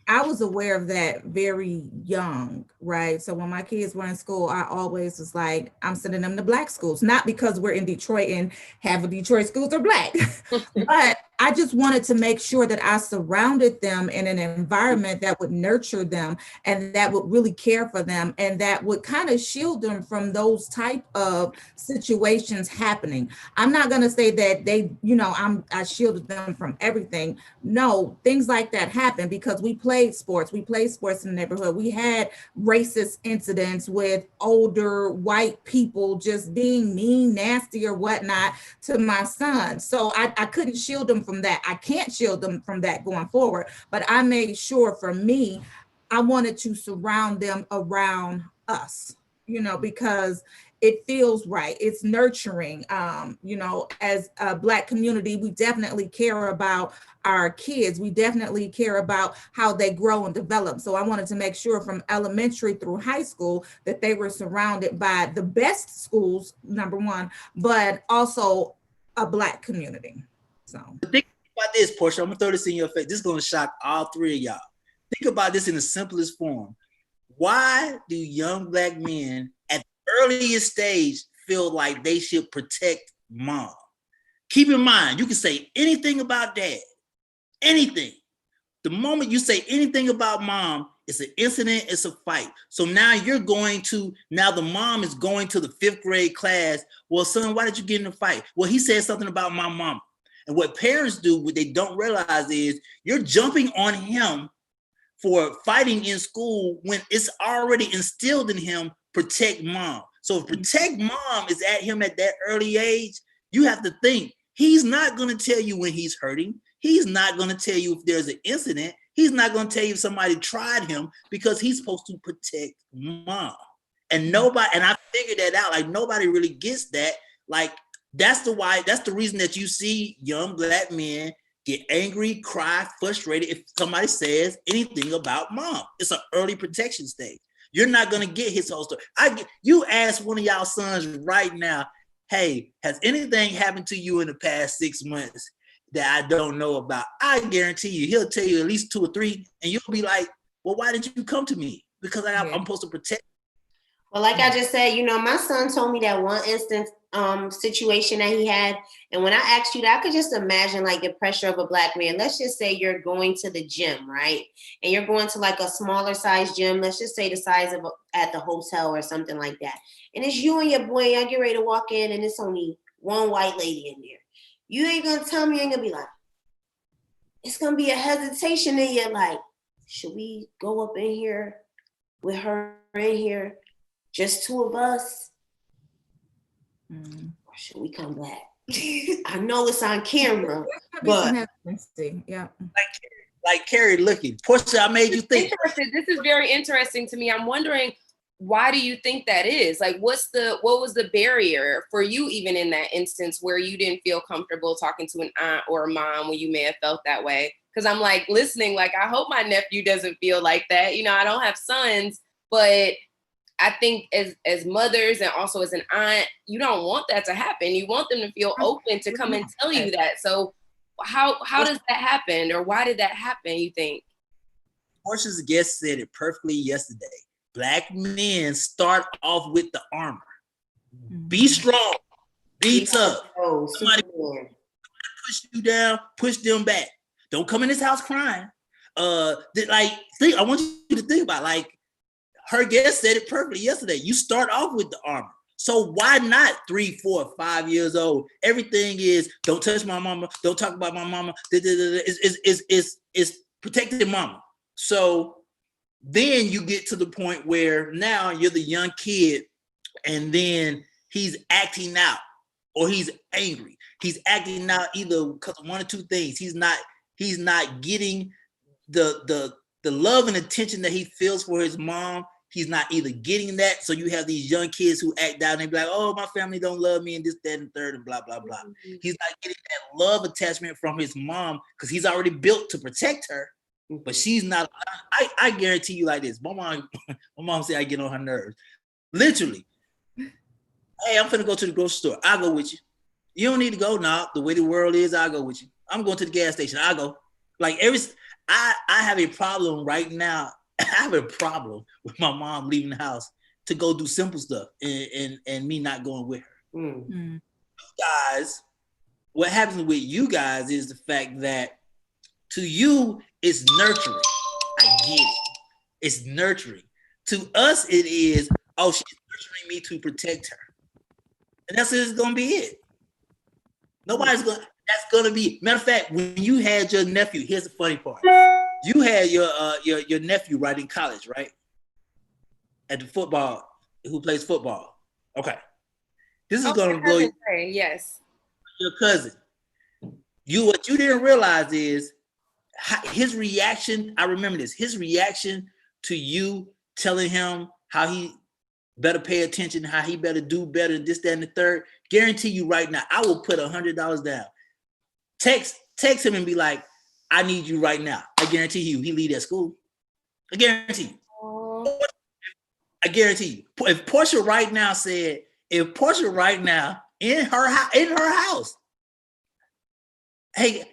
I was aware of that very young, right? So when my kids were in school, I always was like, I'm sending them to Black schools, not because we're in Detroit and half of Detroit schools are Black, but I just wanted to make sure that I surrounded them in an environment that would nurture them and that would really care for them and that would kind of shield them from those type of situations happening. I'm not going to say that I shielded them from everything. No, things like that happen because we played sports. We played sports in the neighborhood. We had racist incidents with older white people just being mean, nasty or whatnot to my son. So I couldn't shield them from that. I can't shield them from that going forward, but I made sure for me, I wanted to surround them around us, because it feels right. It's nurturing. As a Black community, we definitely care about our kids. We definitely care about how they grow and develop. So I wanted to make sure from elementary through high school that they were surrounded by the best schools, number one, but also a Black community. So think about this, Portia. I'm gonna throw this in your face. This is gonna shock all 3 of y'all. Think about this in the simplest form. Why do young Black men at the earliest stage feel like they should protect mom? Keep in mind, you can say anything about dad, anything. The moment you say anything about mom, It's an incident, it's a fight. So now the mom is going to the 5th grade class. Well, son, why did you get in a fight? Well, he said something about my mama. And what parents do, what they don't realize is you're jumping on him for fighting in school when it's already instilled in him, protect mom. So if protect mom is at him at that early age, you have to think, he's not going to tell you when he's hurting. He's not going to tell you if there's an incident. He's not going to tell you if somebody tried him because he's supposed to protect mom. And I figured that out. Like, nobody really gets that. Like, that's the reason that you see young Black men get angry, cry, frustrated if somebody says anything about mom. It's an early protection stage. You're not going to get his whole story. You ask one of y'all sons right now, hey, has anything happened to you in the past 6 months that I don't know about? I guarantee you, he'll tell you at least 2 or 3, and you'll be like, well, why didn't you come to me? Because I'm supposed to protect. Well, like I just said, my son told me that one instance situation that he had. And when I asked you that, I could just imagine like the pressure of a Black man. Let's just say you're going to the gym, right? And you're going to like a smaller size gym. Let's just say the size of at the hotel or something like that. And it's you and your boy, I get ready to walk in and it's only one white lady in there. You ain't going to tell me, you ain't going to be like, it's going to be a hesitation in you. Like, should we go up in here with her in here? Just 2 of us? Or should we come back? I know it's on camera, but yeah. Like Carrie looking. Portia, I made you think. This is very interesting to me. I'm wondering, why do you think that is? Like, what was the barrier for you even in that instance where you didn't feel comfortable talking to an aunt or a mom when you may have felt that way? Because I'm like listening, like, I hope my nephew doesn't feel like that. I don't have sons, but I think as mothers and also as an aunt, you don't want that to happen. You want them to feel open to come and tell you that. So how does that happen, or why did that happen, you think? Portia's guest said it perfectly yesterday. Black men start off with the armor. Be strong. Be tough. Somebody push you down, push them back. Don't come in this house crying. I want you to think about, like, her guest said it perfectly yesterday. You start off with the armor. So why not 3, 4, 5 years old? Everything is, don't touch my mama. Don't talk about my mama. It's protecting mama. So then you get to the point where now you're the young kid and then he's acting out or he's angry. He's acting out either because of 1 or 2 things. He's not getting the love and attention that he feels for his mom. He's not either getting that. So you have these young kids who act out and they be like, oh, my family don't love me and this, that, and third and blah, blah, blah. He's not getting that love attachment from his mom because he's already built to protect her, but she's not. I guarantee you like this. My mom said I get on her nerves. Literally. Hey, I'm finna go to the grocery store. I'll go with you. You don't need to go now. The way the world is, I'll go with you. I'm going to the gas station. I'll go. Like I have a problem right now. I have a problem with my mom leaving the house to go do simple stuff and me not going with her. You guys, what happens with you guys is the fact that to you, it's nurturing. I get it. It's nurturing. To us, it is, oh, she's nurturing me to protect her. And that's going to be it. That's going to be, matter of fact, when you had your nephew, here's the funny part. You had your nephew right in college, right? At the football, who plays football. Okay. This is going to blow you. Yes. Your cousin. What you didn't realize is his reaction. I remember this. His reaction to you telling him how he better pay attention, how he better do better than this, that, and the third. Guarantee you right now, I will put $100 down. Text him and be like, I need you right now. I guarantee you, he leave at school. I guarantee you. I guarantee you. If Portia right now in her house, hey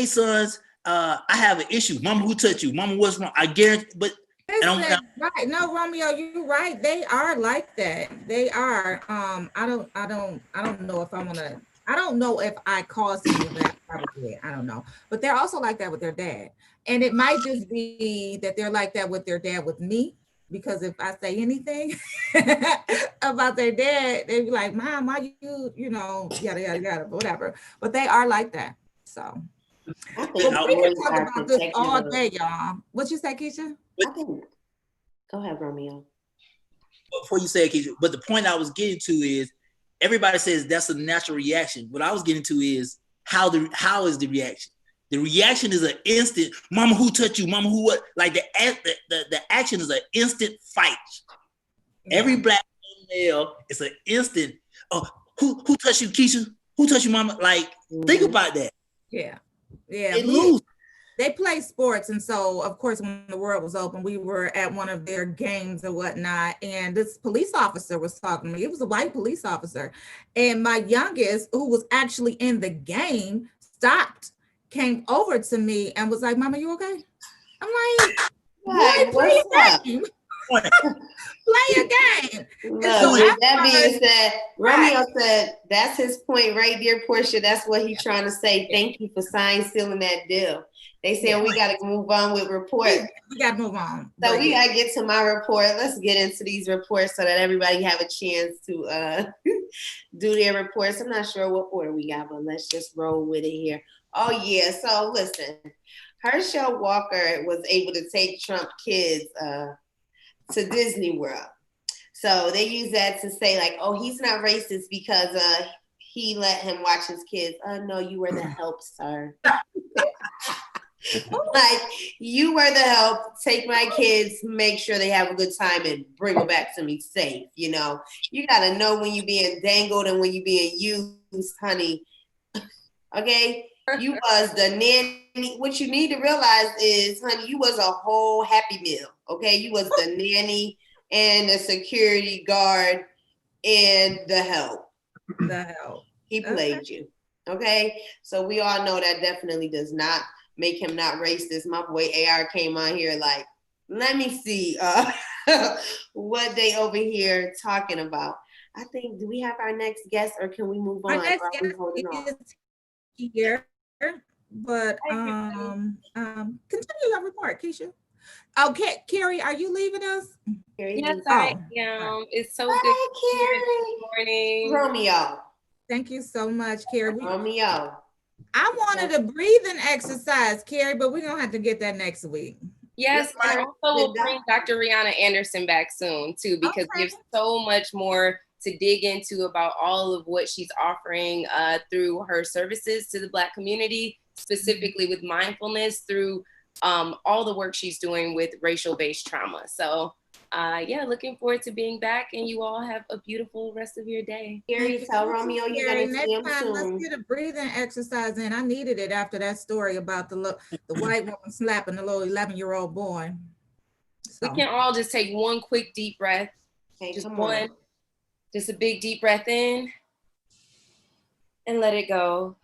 sons, I have an issue. Mama, who touched you? Mama, what's wrong? I guarantee, but right. No, Romeo, you're right. They are like that. They are. I don't know if I want to. I don't know if I caused any of that. Probably, I don't know. But they're also like that with their dad. And it might just be that they're like that with their dad with me. Because if I say anything about their dad, they'd be like, Mom, why you know, yada, yada, yada, whatever. But they are like that. So I think we can boys talk are about this all protective day, y'all. What you say, Keisha? I think. Go ahead, Romeo. Before you say it, Keisha, but the point I was getting to is everybody says that's a natural reaction. What I was getting to is how is the reaction? The reaction is an instant, mama, who touched you? Mama, who what? Like the action is an instant fight. Yeah. Every black male is an instant, oh, who touched you, Keisha? Who touched you, mama? Like, think about that. Yeah. Yeah. They play sports. And so, of course, when the world was open, we were at one of their games and whatnot. And this police officer was talking to me. It was a white police officer. And my youngest, who was actually in the game, stopped, came over to me and was like, Mama, you okay? I'm like, boy, play a game. Play a game. Look, with that being said, Romeo said that's his point right there, Portia. That's what he's trying to say. Thank you for sealing that deal. They said we got to move on with reports. We got to move on. So we got to get to my report. Let's get into these reports so that everybody have a chance to do their reports. I'm not sure what order we got, but let's just roll with it here. Oh, yeah. So listen, Herschel Walker was able to take Trump kids to Disney World. So they use that to say like, oh, he's not racist because he let him watch his kids. Oh, no, you were the help, sir. Like, you were the help. Take my kids, make sure they have a good time and bring them back to me safe. You know, you got to know when you're being dangled and when you're being used, honey. Okay? You was the nanny. What you need to realize is, honey, you was a whole Happy Meal. Okay? You was the nanny and the security guard and the help. The help. He played you. Okay? So we all know that definitely does not make him not racist. My boy AR came on here like, let me see what they over here talking about. I think, do we have our next guest or can we move on? Our next guest is here, but continue your report, Keisha. Okay, Carrie, are you leaving us? Yes, I am. It's so good to be here this morning. Romeo. Thank you so much, Carrie. Romeo. I wanted a breathing exercise, Carrie, but we're gonna have to get that next week. Yes, and also we'll bring Dr. Rihanna Anderson back soon too, because there's so much more to dig into about all of what she's offering through her services to the Black community, specifically with mindfulness, through all the work she's doing with racial-based trauma. So yeah, looking forward to being back, and you all have a beautiful rest of your day. Carrie, tell Romeo you're gonna see him soon. Let's get a breathing exercise in. I needed it after that story about the white woman slapping the little 11-year-old boy. So. We can all just take one quick deep breath. Okay, just one. Just a big deep breath in and let it go.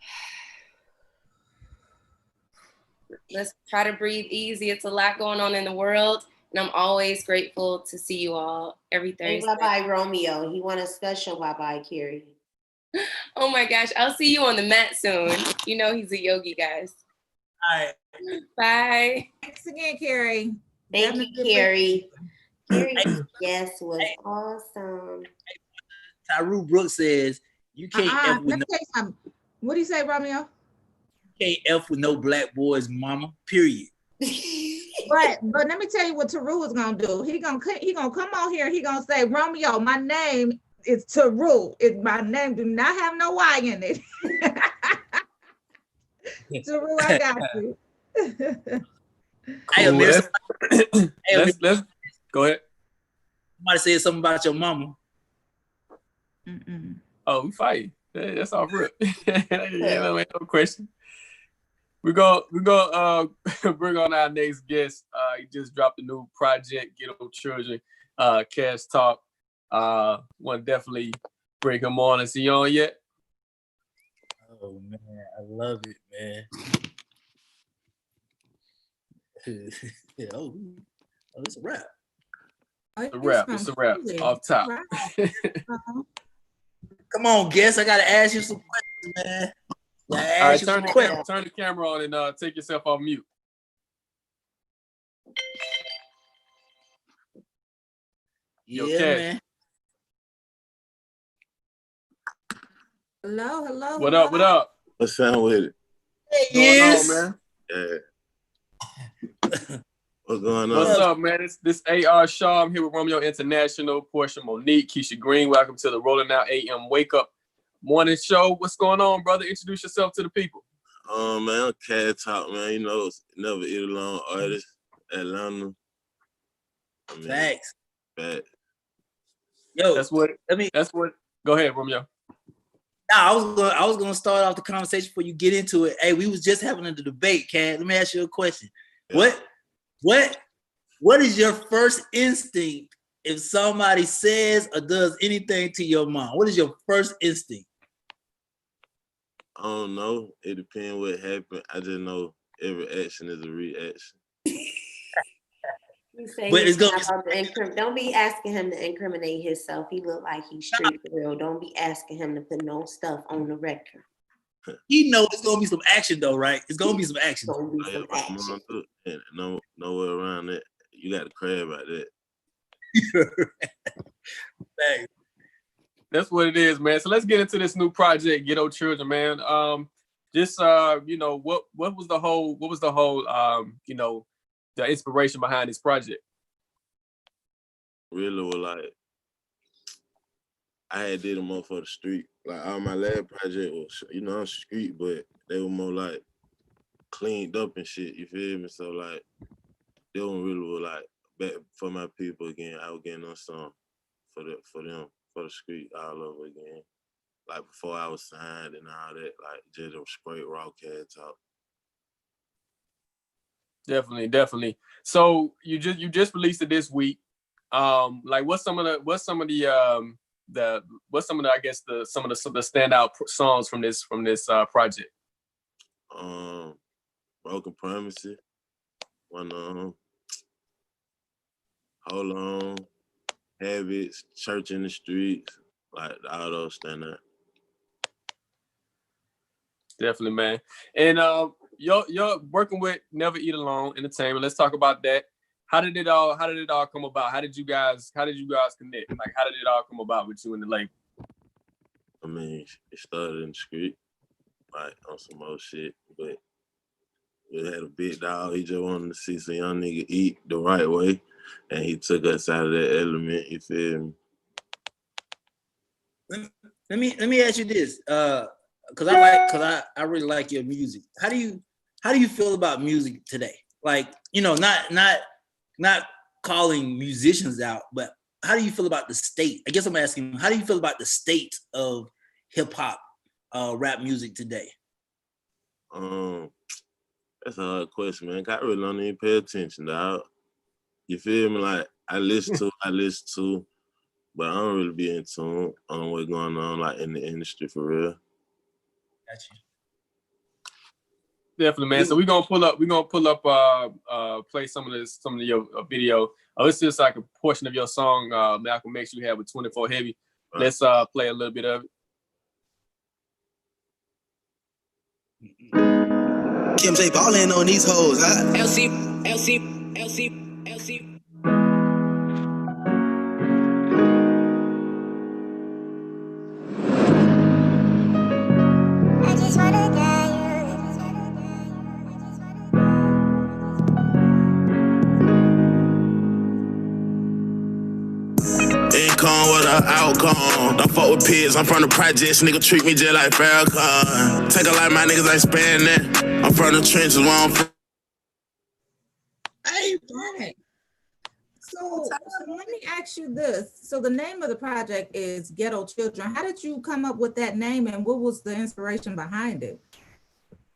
Let's try to breathe easy. It's a lot going on in the world. And I'm always grateful to see you all every Thursday. Hey, bye-bye, Romeo. He want a special bye-bye, Carrie. Oh my gosh. I'll see you on the mat soon. You know he's a yogi, guys. All right. Bye. Thanks again, Carrie. Thank you, Carrie. Carrie's guest was awesome. Tyru Brooks says, you can't F with no. What do you say, Romeo? You can't F with no black boys, mama, period. But let me tell you what Taru is gonna do. He gonna come on here. He gonna say, Romeo, my name is Taru. My name do not have no Y in it. Taru, I got you. Cool. Let's go ahead. Somebody said something about your mama. Oh, we fight. That's all real. No question. We're gonna bring on our next guest. He just dropped a new project, Ghetto Children, Cash Talk. Want to definitely bring him on. Is he on yet? Oh man, I love it, man. Oh, it's a wrap. It's a wrap. Off top. Come on, guest. I gotta ask you some questions. man. All right, turn the camera on and take yourself off mute. Yeah, man. Hello. What up? What up? What's up with it? Hey, What's going on, man? Yeah. What's going on? What's up, man? This AR Shaw. I'm here with Romeo International, Portia Monique, Keisha Green. Welcome to the Rolling Out AM Wake Up Morning Show. What's going on, brother? Introduce yourself to the people. Man, I'm Cat Talk, man. You know, never eat alone artist, Atlanta. Thanks. Facts. Yo, that's what. Go ahead, Romeo. Nah, I was gonna start off the conversation before you get into it. Hey, we was just having a debate, Cat. Let me ask you a question. Yeah. What is your first instinct if somebody says or does anything to your mom? What is your first instinct? I don't know. It depends what happened. I just know every action is a reaction. But it's gonna don't be asking him to incriminate himself. He look like he's straight for real. Don't be asking him to put no stuff on the record. He know it's gonna be some action though, right? It's gonna be some action. And nowhere around that. You got to crab about that. Thanks. That's what it is, man. So let's get into this new project, Ghetto Children, man. You know, what was the whole you know, the inspiration behind this project? Really was like, I had did them more for the street. Like all my last project was, you know, on street, but they were more like cleaned up and shit. You feel me? So like, they don't really were like back for my people again. I was getting on some for them for the street all over again. Like before I was signed and all that, like just a straight raw Cat Talk. Definitely. So you just released it this week. Like what's some of the standout songs from this project? Broken Promises. One Hold On, Habits, Church in the Streets, like all those stand out. Definitely, man. And you're working with Never Eat Alone Entertainment. Let's talk about that. How did it all come about? How did you guys connect? Like how did it all come about with you and the label? I mean, it started in the street, like on some old shit, but we had a big dog. He just wanted to see some young nigga eat the right way, and he took us out of that element. You feel me? Let me ask you this, because I really like your music. How do you feel about music today? Like, you know, not calling musicians out, but how do you feel about the state? I guess I'm asking, how do you feel about the state of hip hop, rap music today? That's a hard question, man. I really don't even pay attention, dog. You feel me? Like I listen to, but I don't really be in tune on what's going on like in the industry for real. Gotcha. Definitely, man. So we're gonna pull up play some of your video. It's just like a portion of your song, Malcolm X you had with 24 Heavy. Right. Let's play a little bit of it. Kim J ballin' on these hoes, huh? LC. I just wanna die. Income with an outcome. Don't fuck with pigs. I'm from the projects. Nigga treat me just like Farrakhan. Take a lot of my niggas ain't spending. I'm from the trenches where I'm from. Hey, Brian. So let me ask you this. So the name of the project is Ghetto Children. How did you come up with that name and what was the inspiration behind it?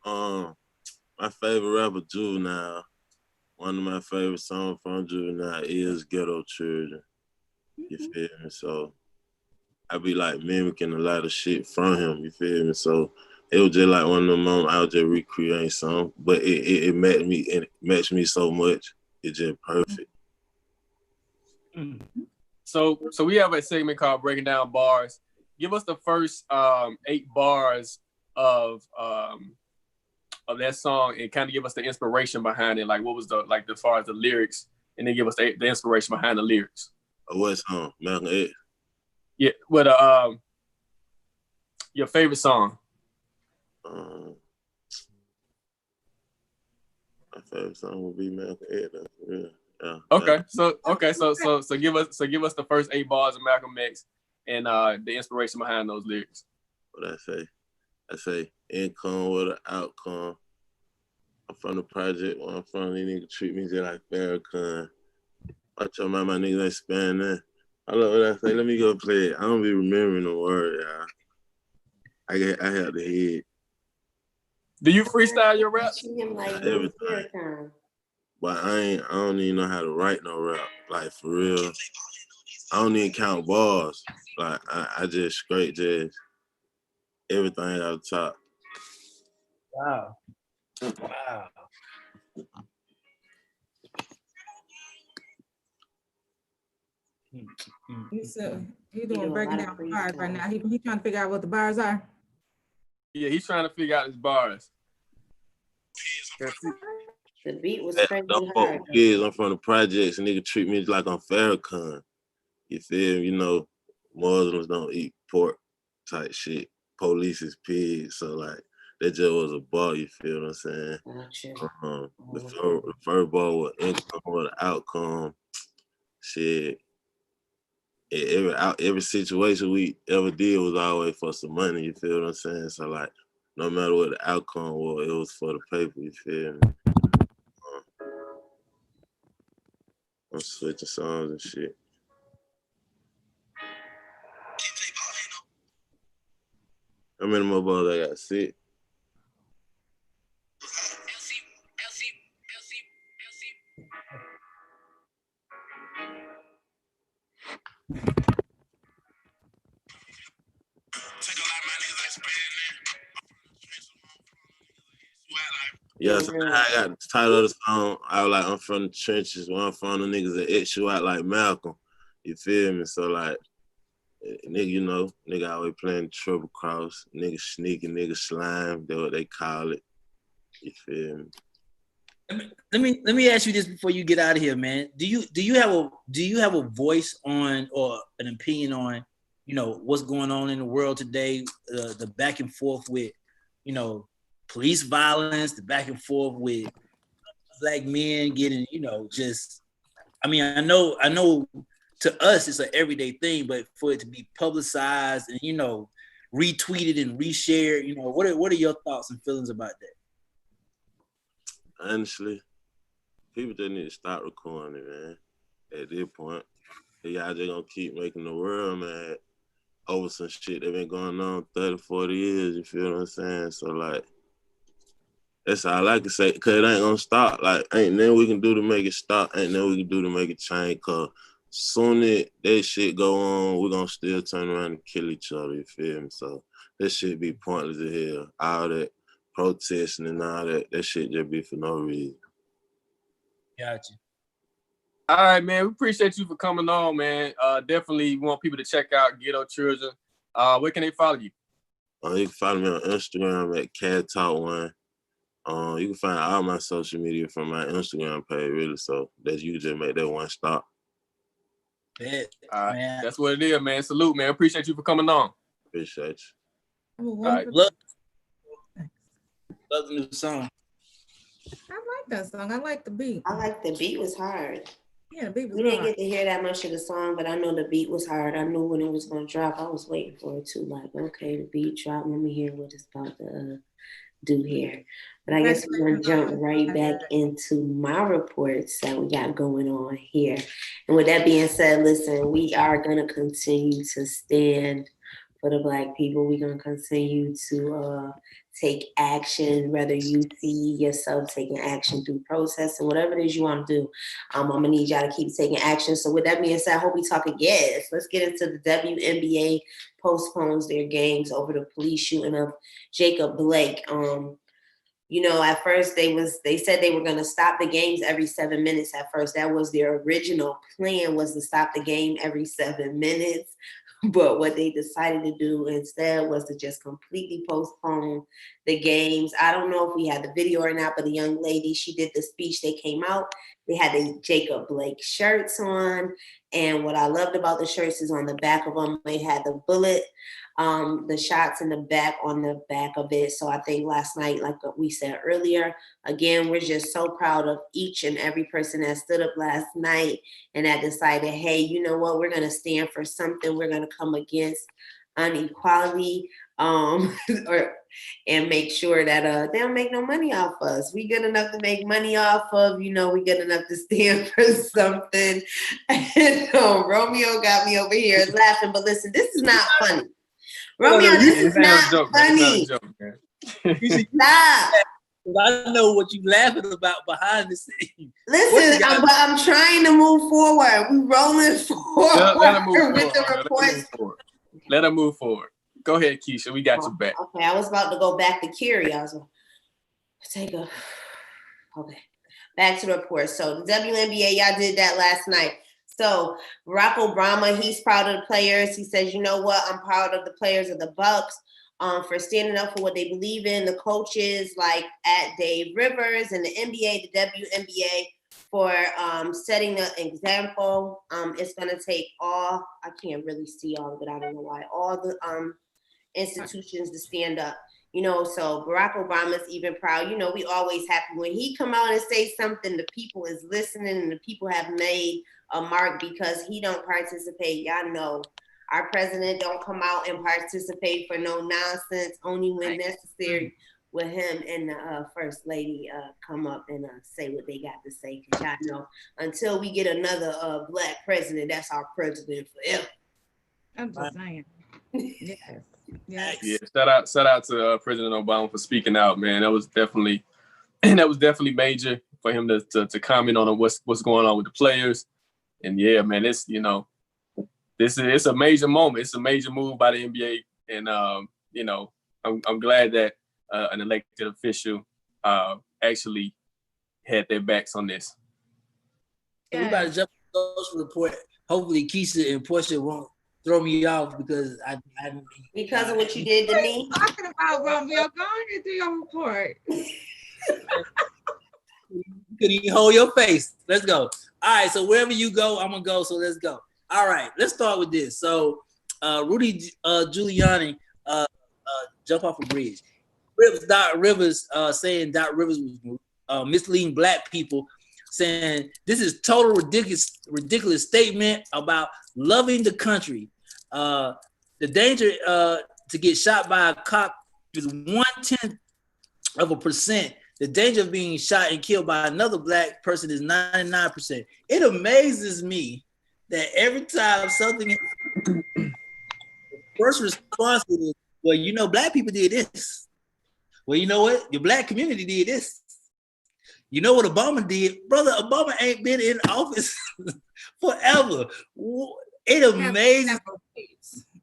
My favorite rapper, Juvenile. One of my favorite songs from Juvenile is Ghetto Children. You feel me? So I be like mimicking a lot of shit from him. You feel me? So it was just like one of them moments I was just recreating something, but it matched me so much. It's just perfect. So we have a segment called Breaking Down Bars. Give us the first 8 bars of that song and kind of give us the inspiration behind it? Like, what was the as far as the lyrics, and then give us the inspiration behind the lyrics. What song? Malcolm X. Yeah, what your favorite song? My favorite song would be Malcolm X. Yeah. Okay, so give us the first 8 bars of Malcolm X and the inspiration behind those lyrics. What I say income with an outcome. I'm from the project where I'm from. These niggas treat me just like Farrakhan. Watch out, my niggas ain't spanning that. I love what I say. Let me go play it. I don't be remembering the word, y'all. I have the head. Do you freestyle your raps? Everything. But I don't even know how to write no rap. Like, for real. I don't even count bars. Like, I just straight just everything out the top. Wow. He's doing breaking down bars right now. He trying to figure out what the bars are. Yeah, he's trying to figure out his bars. The beat was crazy hard. Kids, I'm from the projects, and nigga treat me like I'm Farrakhan. You feel me? You know, Muslims don't eat pork type shit. Police is pigs. So, like, that just was a bar, you feel what I'm saying? The first bar was income or the outcome. Shit. Every situation we ever did was always for some money, you feel what I'm saying? So, like, no matter what the outcome was, it was for the paper, you feel me? I'm switching songs and shit. How many more balls I got? 6? Yeah, so I got the title of the song. I was like, I'm from the trenches. Where I'm from, the niggas that X you out like Malcolm. You feel me? So, like, nigga, you know, nigga always playing triple cross. Nigga sneaking, nigga slime. That's what they call it. You feel me? Let me ask you this before you get out of here, man. Do you have a voice on or an opinion on, you know, what's going on in the world today? The back and forth with, you know, police violence, the back and forth with Black men getting, you know, just. I mean, I know. To us, it's an everyday thing, but for it to be publicized and, you know, retweeted and reshared, you know, what are your thoughts and feelings about that? Honestly, people just need to stop recording it, man. At this point, y'all just gonna keep making the world mad over some shit that been going on 30, 40 years, you feel what I'm saying? So, like, that's all I can say, because it ain't gonna stop. Like, ain't nothing we can do to make it stop, ain't nothing we can do to make it change, because soon as that shit go on, we're gonna still turn around and kill each other, you feel me? So that shit be pointless as hell. All that protesting and all that shit just be for no reason. Gotcha. All right, man. We appreciate you for coming on, man. Definitely want people to check out Ghetto Children. Where can they follow you? You can follow me on Instagram at CadTalk1. You can find all my social media from my Instagram page, really. So that's you just make that one stop. All right, man. That's what it is, man. Salute, man. Appreciate you for coming on. Appreciate you. All right. Love the new song. I like that song. I like the beat. I like the beat was hard. Yeah, the beat was We hard. didn't get to hear that much of the song, but I know the beat was hard. I knew when it was going to drop. I was waiting for it too. Like, okay, the beat dropped. Let me hear what it's about to do here. But I guess we're going to jump right back into my reports that we got going on here. And with that being said, listen, we are going to continue to stand for the Black people. We're going to continue to take action, whether you see yourself taking action through protests and whatever it is you want to do. I'm going to need y'all to keep taking action. So with that being said, I hope we talk again. Let's get into the WNBA postpones their games over the police shooting of Jacob Blake. You know, at first they said they were going to stop the games every 7 minutes at first. That was their original plan, was to stop the game every 7 minutes. But what they decided to do instead was to just completely postpone the games. I don't know if we had the video or not, but the young lady, she did the speech. They came out. They had the Jacob Blake shirts on. And what I loved about the shirts is on the back of them, they had the bullet, the shots in the back on the back of it. So I think last night, like we said earlier, again, we're just so proud of each and every person that stood up last night and that decided, hey, you know what, we're going to stand for something. We're going to come against inequality and make sure that they don't make no money off us. We good enough to make money off of, we good enough to stand for something. Romeo got me over here laughing, but listen, this is not funny. Romeo, this is not funny. Stop. I know what you laughing about behind the scenes. Listen, I'm trying to move forward. We rolling forward with the reports. Let her move forward. Go ahead, Keisha. We got you back. Okay, I was about to go back to Kiri. I was going to okay. Back to the report. So the WNBA, y'all did that last night. So Barack Obama, he's proud of the players. He says, you know what? I'm proud of the players of the Bucks for standing up for what they believe in. The coaches like at Dave Rivers and the NBA, the WNBA for setting an example. It's going to take all, I can't really see all of it. I don't know why. All the institutions to stand up. So Barack Obama's even proud. We always happy when he come out and say something, the people is listening and the people have made a mark because he don't participate. Y'all know our president don't come out and participate for no nonsense, only when necessary with him and the first lady come up and say what they got to say. Cause y'all know until we get another black president, that's our president forever. I'm just saying. Yes. Yeah, shout out to President Obama for speaking out, man. That was definitely major for him to comment on what's going on with the players. And yeah, man, it's it's a major moment. It's a major move by the NBA, and I'm glad that an elected official actually had their backs on this. Yeah. We about to jump to the social report. Hopefully, Keisha and Portia won't throw me off because I because of what you did to me. Talking about Romeo, go on and do your report. You couldn't even hold your face. Let's go. All right, so wherever you go, I'm gonna go. So let's go. All right, let's start with this. So Rudy Giuliani jump off a bridge. Doc Rivers saying Doc Rivers was misleading black people, saying this is total ridiculous statement about loving the country. The danger to get shot by a cop is 0.1%. The danger of being shot and killed by another black person is 99%. It amazes me that every time something, the first response is, well, black people did this. Well, you know what? Your black community did this. You know what Obama did? Brother, Obama ain't been in office forever. It amazes me.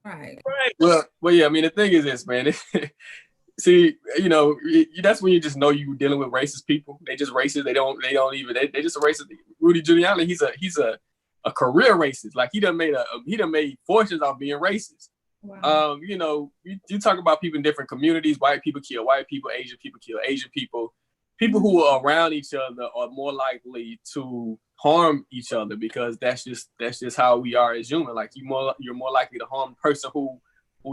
Right. Well, yeah, I mean, the thing is this, man. See, that's when you just know you're dealing with racist people. They just racist. They just racist. Rudy Giuliani, he's a career racist. Like he done made fortunes off being racist. Wow. You talk about people in different communities. White people kill white people. Asian people kill Asian people. People who are around each other are more likely to harm each other because that's just how we are as humans. Like you're more likely to harm the person who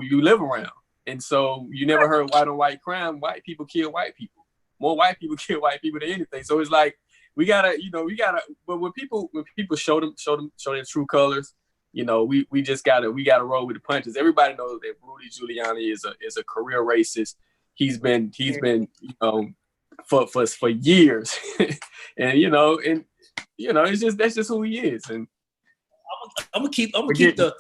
you live around. And so you never heard white on white crime. White people kill white people. More white people kill white people than anything. So it's like we gotta. But when people show their true colors, we gotta roll with the punches. Everybody knows that Rudy Giuliani is a career racist. He's been for years, and that's just who he is. And I'm gonna keep the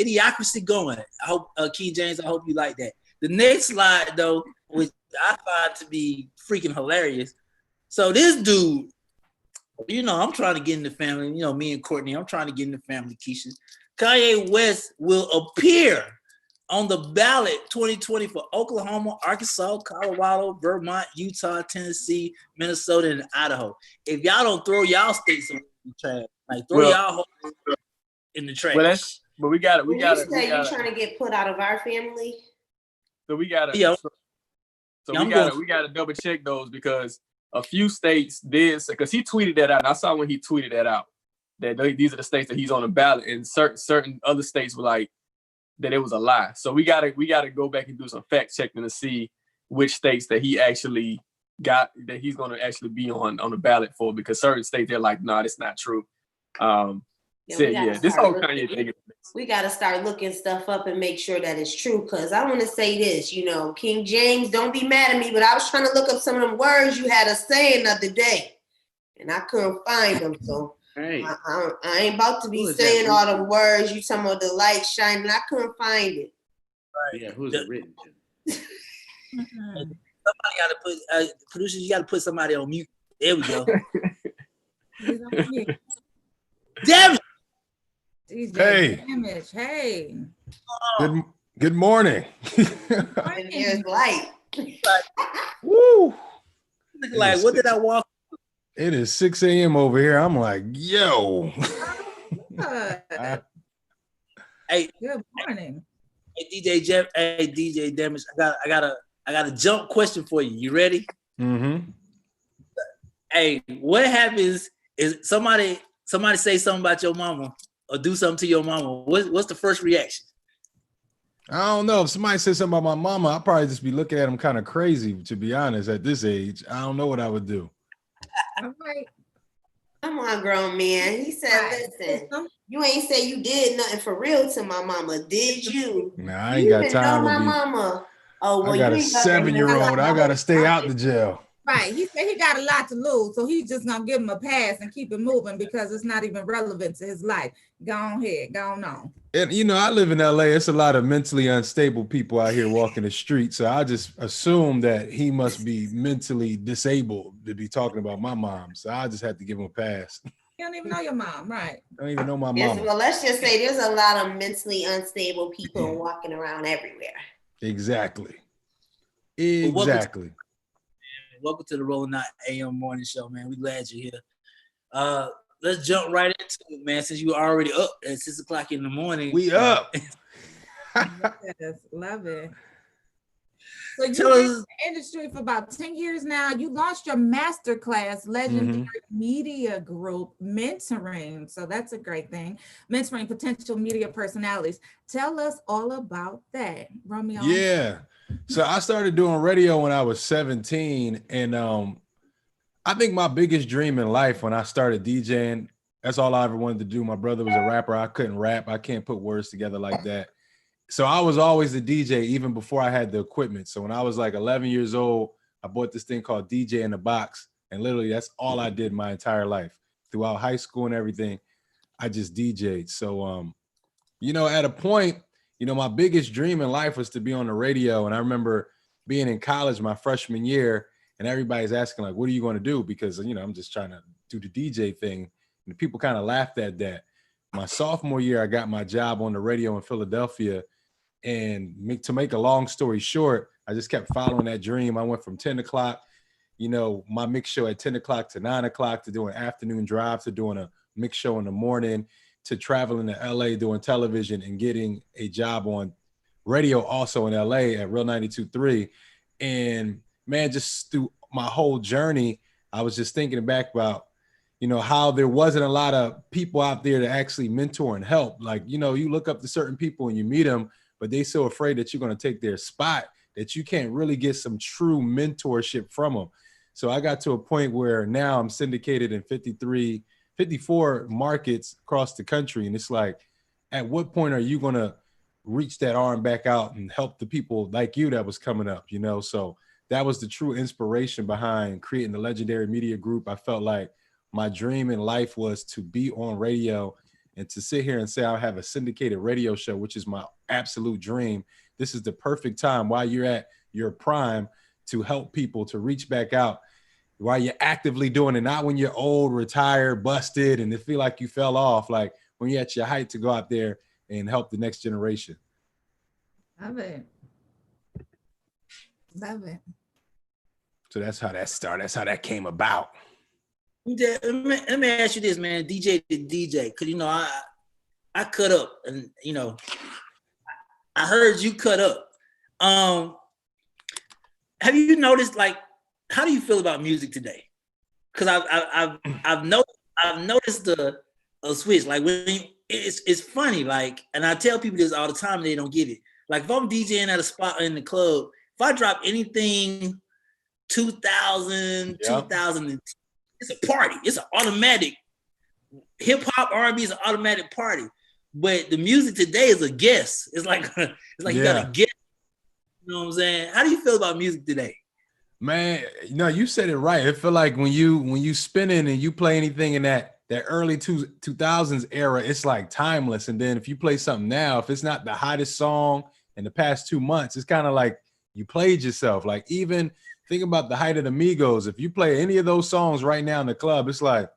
idiocracy going. I hope King James, I hope you like that. The next slide though, which I find to be freaking hilarious. So this dude, I'm trying to get in the family. Me and Courtney, I'm trying to get in the family, Keisha. Kanye West will appear on the ballot 2020 for Oklahoma, Arkansas, Colorado, Vermont, Utah, Tennessee, Minnesota, and Idaho. If y'all don't throw y'all states in the trash, like throw y'all in the trash. Well, But we got it. You say you're trying to get put out of our family. So we got to. Yeah. So we got to double check those because a few states did, because he tweeted that out. And I saw when he tweeted that out that these are the states that he's on the ballot, and certain other states were like that it was a lie. So we gotta go back and do some fact checking to see which states that he actually got that he's going to actually be on the ballot for, because certain states they're like, nah, that's not true. This whole Kanye thing. We got to start looking stuff up and make sure that it's true. Because I want to say this, King James, don't be mad at me, but I was trying to look up some of them words you had us saying the other day, and I couldn't find them. So I ain't about to be saying all them words. You talking about the light shining? I couldn't find it. Right. Yeah, who's it written to? Somebody got to put producers. You got to put somebody on mute. There we go. Damn. Hey. Hey. Good morning. And there's light. Woo. Like, what did I walk? It is 6 a.m. over here. I'm like, yo. Hey. Good morning. Hey, DJ Jeff. Hey, DJ Damage. I got a jump question for you. You ready? Mm-hmm. Hey, what happens is somebody say something about your mama or do something to your mama? What's the first reaction? I don't know. If somebody says something about my mama, I'll probably just be looking at them kind of crazy, to be honest, at this age. I don't know what I would do. All right. Come on, grown man. He said, listen, you ain't say you did nothing for real to my mama, did you? Nah, I ain't got time to be. Mama. Oh, well, I got a 7-year-old. I got to stay out the jail. Right. He said he got a lot to lose, so he's just gonna give him a pass and keep it moving because it's not even relevant to his life. Go ahead, go on. And I live in LA. It's a lot of mentally unstable people out here walking the street. So I just assume that he must be mentally disabled to be talking about my mom. So I just have to give him a pass. You don't even know your mom, right? I don't even know my mom. Yes, well, let's just say there's a lot of mentally unstable people walking around everywhere. Exactly. Welcome to the Rolling Out AM morning show, man. We glad you're here. Let's jump right into it, man. Since you already up at 6 o'clock in the morning. We up. Yes, love it. So you've been in the industry for about 10 years now. You launched your masterclass, Legendary Media Group, mentoring. So that's a great thing. Mentoring potential media personalities. Tell us all about that, Romeo. Yeah. So I started doing radio when I was 17. And I think my biggest dream in life when I started DJing, that's all I ever wanted to do. My brother was a rapper. I couldn't rap. I can't put words together like that. So I was always the DJ even before I had the equipment. So when I was like 11 years old, I bought this thing called DJ in the Box. And literally that's all I did my entire life. Throughout high school and everything, I just DJ'd. So, at a point, my biggest dream in life was to be on the radio. And I remember being in college my freshman year and everybody's asking like, what are you going to do? Because, I'm just trying to do the DJ thing. And people kind of laughed at that. My sophomore year, I got my job on the radio in Philadelphia. And to make a long story short, I just kept following that dream. I went from 10 o'clock, my mix show at 10 o'clock to 9 o'clock to doing afternoon drive to doing a mix show in the morning to traveling to LA doing television and getting a job on radio also in LA at Real 92.3. And man, just through my whole journey, I was just thinking back about, how there wasn't a lot of people out there to actually mentor and help. Like, you look up to certain people and you meet them, but they so afraid that you're going to take their spot that you can't really get some true mentorship from them. So I got to a point where now I'm syndicated in 54 markets across the country. And it's like, at what point are you going to reach that arm back out and help the people like you that was coming up, So that was the true inspiration behind creating the Legendary Media Group. I felt like my dream in life was to be on radio and to sit here and say I have a syndicated radio show, which is my absolute dream. This is the perfect time while you're at your prime to help people to reach back out while you're actively doing it, not when you're old, retired, busted, and it feel like you fell off, like when you're at your height to go out there and help the next generation. Love it. Love it. So that's how that started. That's how that came about. Let me ask you this, man. DJ to DJ, because I cut up, and I heard you cut up. Have you noticed, like, how do you feel about music today? Because I've noticed a switch. Like when it's funny, like, and I tell people this all the time, and they don't get it. Like if I'm DJing at a spot in the club, if I drop anything 2000, 2010, it's a party. It's an automatic. Hip hop, R&B is an automatic party. But the music today is a guess. It's like you gotta guess. You know what I'm saying? How do you feel about music today? Man, you said it right. It feel like when you spinning and you play anything in that early 2000s era, it's like timeless. And then if you play something now, if it's not the hottest song in the past 2 months, it's kind of like you played yourself. Like even think about the height of the Migos. If you play any of those songs right now in the club, it's like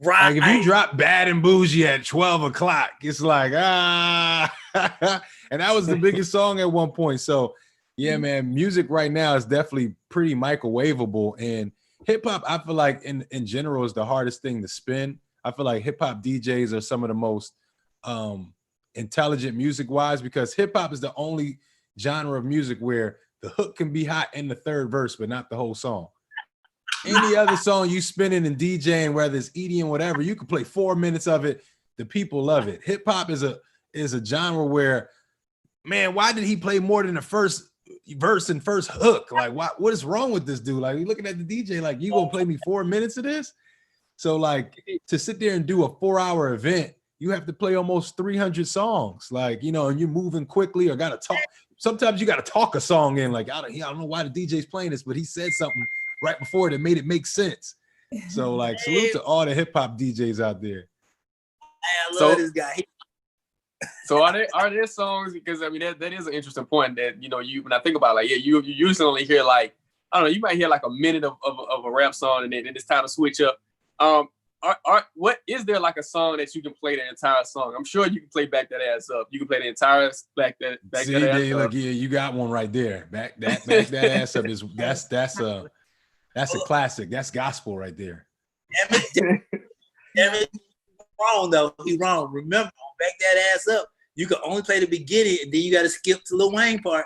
if you drop Bad and Bougie at 12 o'clock, it's like, and that was the biggest song at one point. So yeah, man, music right now is definitely pretty microwavable. And hip hop, I feel like in general is the hardest thing to spin. I feel like hip hop DJs are some of the most intelligent music wise, because hip hop is the only genre of music where the hook can be hot in the third verse, but not the whole song. Any other song you spinning and DJing, whether it's EDM, whatever, you can play 4 minutes of it. The people love it. Hip hop is a genre where, man, why did he play more than the first verse and first hook? Like, what is wrong with this dude? Like, you're looking at the DJ, like, you gonna play me 4 minutes of this? So, like, to sit there and do a 4-hour event, you have to play almost 300 songs. Like, and you're moving quickly or gotta talk. Sometimes you gotta talk a song in. Like, I don't know why the DJ's playing this, but he said something right before that made it make sense. So, like, salute to all the hip hop DJs out there. I love this guy. So are there songs, because I mean that is an interesting point that you when I think about it, like you usually only hear like, I don't know, you might hear like a minute of a rap song and then it's time to switch up. What is there like a song that you can play the entire song? I'm sure you can play Back That Ass Up. You can play the entire back that ass up. Yeah, you got one right there. Back that ass up is that's a classic. That's gospel right there. Damn it. Wrong though. He wrong. Remember, on Back That Ass Up, you can only play the beginning and then you got to skip to Lil Wayne part.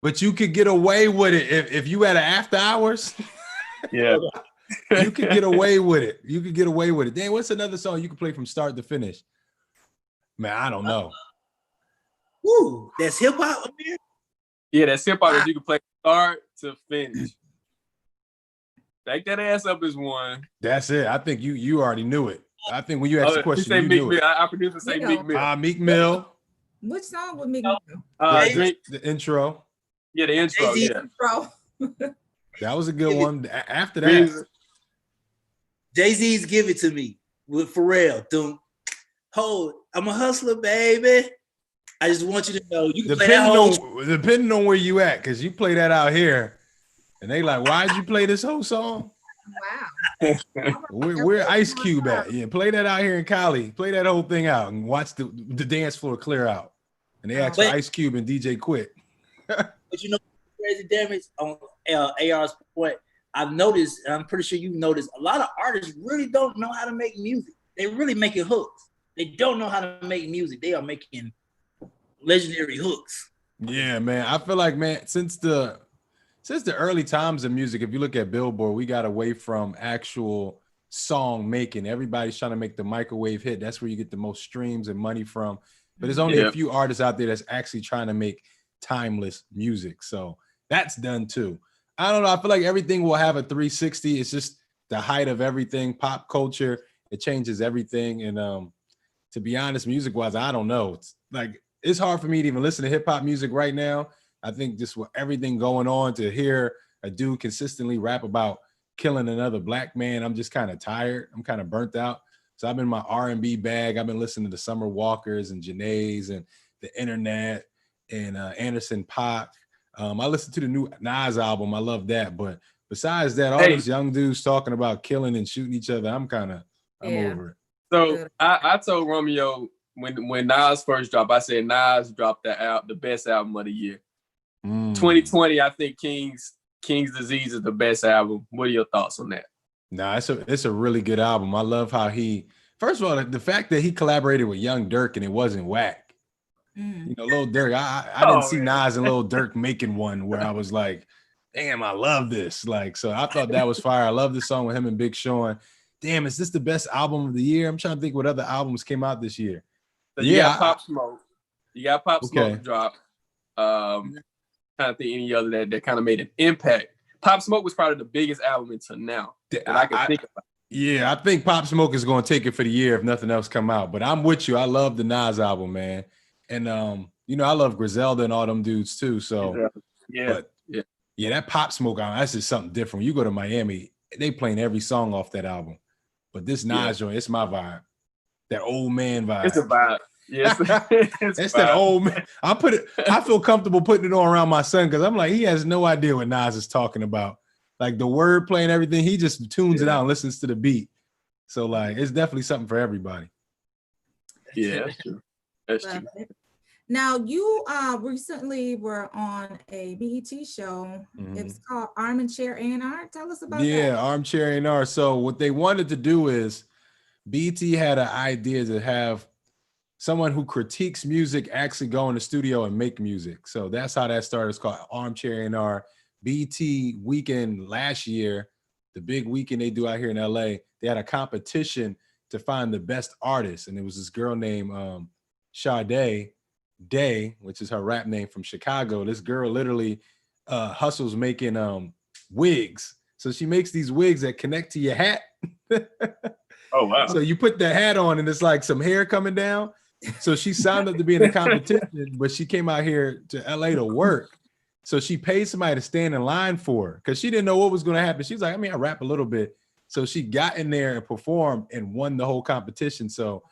But you could get away with it if you had an after hours. Yeah. You could get away with it. You could get away with it. Dan, what's another song you can play from start to finish? Man, I don't know. Woo, that's hip hop up here? Yeah, that's hip hop that you can play start to finish. Back That Ass Up is one. That's it. I think you already knew it. I think when you asked the question, you knew it. I producer say Meek Mill. Meek Mill. Which song would Meek Mill? The intro. Yeah, the intro. Yeah. That was a good one. After that, Jay-Z's Give It To Me with Pharrell. Hold, I'm a hustler, baby. I just want you to know you can play that whole. Depending on where you at, because you play that out here, and they like, why'd you play this whole song? Wow. Where Ice Cube at? Yeah, play that out here in Cali. Play that whole thing out and watch the dance floor clear out. And they asked for Ice Cube and DJ quit. But crazy damage on AR's point. I've noticed, and I'm pretty sure you've noticed, a lot of artists really don't know how to make music. They really making hooks. They don't know how to make music. They are making legendary hooks. Yeah, man. I feel like, man, since the early times of music, if you look at Billboard, we got away from actual song making. Everybody's trying to make the microwave hit. That's where you get the most streams and money from. But there's only a few artists out there that's actually trying to make timeless music. So that's done too. I don't know. I feel like everything will have a 360. It's just the height of everything. Pop culture, it changes everything. And to be honest, music-wise, I don't know. It's hard for me to even listen to hip-hop music right now. I think just with everything going on, to hear a dude consistently rap about killing another black man, I'm just kind of tired. I'm kind of burnt out. So I'm in my R&B bag. I've been listening to Summer Walkers and Janae's and The Internet and Anderson .Paak. I listened to the new Nas album. I love that. But besides that, all these young dudes talking about killing and shooting each other, I'm over it. So I told Romeo when Nas first dropped, I said Nas dropped the best album of the year. 2020, I think King's Disease is the best album. What are your thoughts on that? Nah, it's a really good album. I love how he First of all, the fact that he collaborated with Young Dirk and it wasn't whack. You know, Lil Durk. I didn't see Nas and Lil Durk making one where I was like, damn, I love this. Like, so I thought that was fire. I love this song with him and Big Sean. Damn, is this the best album of the year? I'm trying to think what other albums came out this year. So you got Pop Smoke. You got Pop Smoke drop. Trying to think any other that kind of made an impact. Pop Smoke was probably the biggest album until now that I can think about. Yeah, I think Pop Smoke is going to take it for the year if nothing else come out. But I'm with you. I love the Nas album, man. And you know, I love Griselda and all them dudes too. So yeah, that Pop Smoke album, that's just something different. When you go to Miami, they playing every song off that album. But this Nas joint, it's my vibe. That old man vibe. It's a vibe. Yes, it's that old man. I feel comfortable putting it on around my son because I'm like, he has no idea what Nas is talking about. Like the wordplay and everything, he just tunes it out and listens to the beat. So like, it's definitely something for everybody. Yeah, that's true. That's true. Now you recently were on a BET show. It's called Armchair A&R. Tell us about that. Yeah, Armchair A&R. So what they wanted to do is BET had an idea to have someone who critiques music actually go in the studio and make music. So that's how that started. It's called Armchair A&R. BET weekend last year, the big weekend they do out here in LA, they had a competition to find the best artist. And it was this girl named Sade Day, which is her rap name from Chicago. This girl literally hustles making wigs. So she makes these wigs that connect to your hat. Oh, wow. So you put the hat on and it's like some hair coming down. So she signed up to be in a competition, but she came out here to LA to work. So she paid somebody to stand in line for her because she didn't know what was going to happen. She's like, I mean, I rap a little bit. So she got in there and performed and won the whole competition. So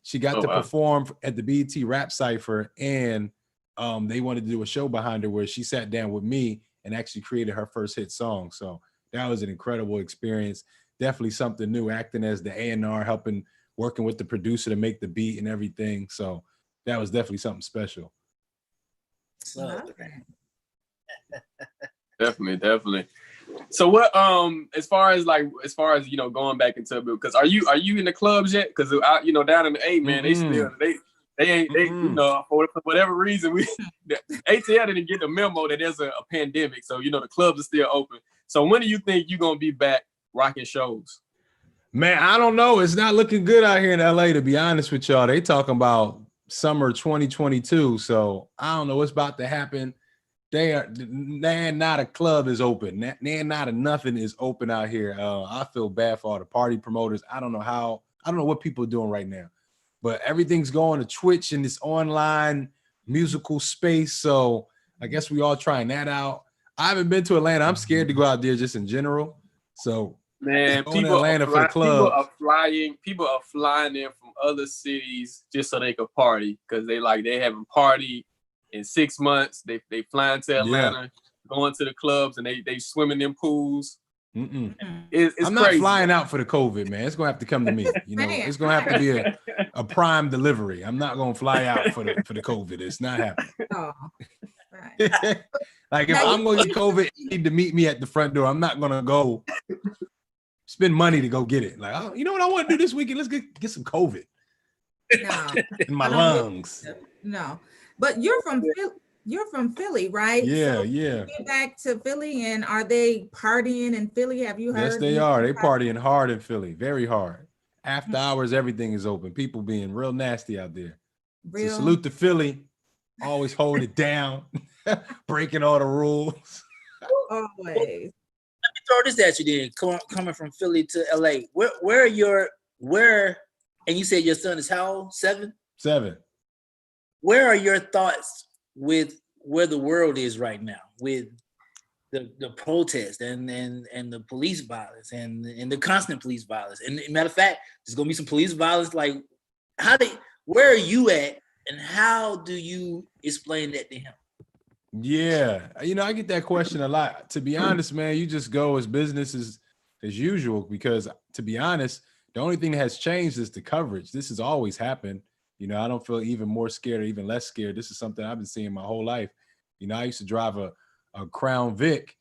she got to perform at the BET Rap Cypher, and they wanted to do a show behind her where she sat down with me and actually created her first hit song. So that was an incredible experience. Definitely something new, acting as the A&R, working with the producer to make the beat and everything. So that was definitely something special. Definitely. So what as far as you know, going back into it, because are you in the clubs yet? Because you know, down in the A, man, they still they ain't you know, for whatever reason ATL didn't get the memo that there's a pandemic. So you know, the clubs are still open. So when do you think you're gonna be back rocking shows? Man, I don't know. It's not looking good out here in LA, to be honest with y'all. They talking about summer 2022. So I don't know what's about to happen. Not a club is open. Not a nothing is open out here. I feel bad for all the party promoters. I don't know what people are doing right now, but everything's going to Twitch and this online musical space. So I guess we all trying that out. I haven't been to Atlanta. I'm scared to go out there just in general. So man, people are flying in from other cities just so they could party because they haven't partied in 6 months. They flying to Atlanta, going to the clubs, and they swim in them pools. It's I'm crazy. not flying out for the COVID, man. It's gonna have to come to me. You know, it's gonna have to be a prime delivery. I'm not gonna fly out for the COVID. It's not happening. Oh, right. Like if I'm going to get COVID, you need to meet me at the front door. I'm not gonna go spend money to go get it. Like, oh, you know what I want to do this weekend? Let's get some COVID in my lungs. No, but you're from Philly, right? Yeah, so yeah. Get back to Philly, and are they partying in Philly? Have you heard? Yes, they are. They partying hard in Philly, very hard. After hours, everything is open. People being real nasty out there. So salute to Philly. Always hold it down, breaking all the rules. Always. Let me throw this at you then. Coming from Philly to LA, where? And you said your son is how old? 7? 7. Where are your thoughts with where the world is right now with the protest and the police violence and the constant police violence? And matter of fact, there's gonna be some police violence. Like, where are you at, and how do you explain that to him? Yeah, you know, I get that question a lot. To be honest, man, you just go as business as usual, because to be honest, the only thing that has changed is the coverage. This has always happened. You know, I don't feel even more scared or even less scared. This is something I've been seeing my whole life. You know, I used to drive a Crown Vic,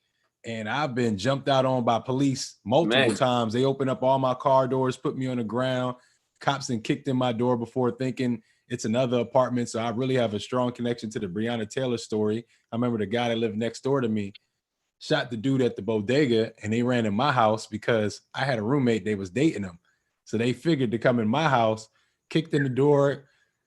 and I've been jumped out on by police multiple times. They open up all my car doors, put me on the ground, Cops and kicked in my door before thinking it's another apartment. So I really have a strong connection to the Breonna Taylor story. I remember the guy that lived next door to me shot the dude at the bodega, and they ran in my house because I had a roommate. They was dating him. So they figured to come in my house, kicked in the door.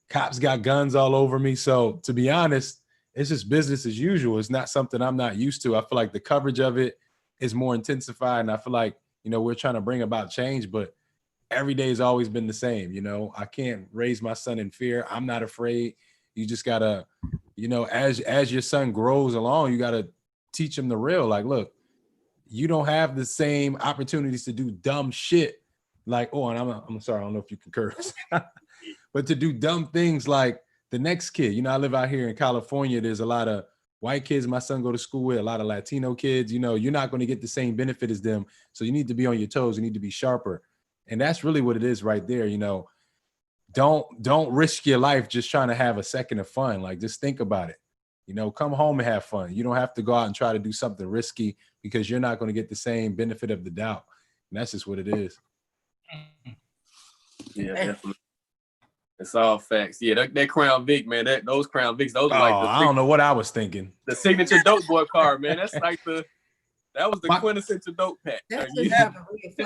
Cops got guns all over me. So to be honest, it's just business as usual. It's not something I'm not used to. I feel like the coverage of it is more intensified. And I feel like, you know, we're trying to bring about change, but every day has always been the same. You know, I can't raise my son in fear. I'm not afraid. You just gotta, you know, as your son grows along, you gotta teach him the real. Like, look, you don't have the same opportunities to do dumb shit. Like, oh, and I'm sorry, I don't know if you can curse, but to do dumb things like the next kid. You know, I live out here in California. There's a lot of white kids my son go to school with, a lot of Latino kids. You know, you're not going to get the same benefit as them. So you need to be on your toes. You need to be sharper. And that's really what it is right there. You know, don't risk your life just trying to have a second of fun. Like, just think about it. You know, come home and have fun. You don't have to go out and try to do something risky because you're not going to get the same benefit of the doubt. And that's just what it is. Yeah, definitely. It's all facts. Yeah, that Crown Vic, man. Those Crown Vics, those are like the I don't know what I was thinking. The signature dope boy card, man. That's like that was the quintessential dope pack.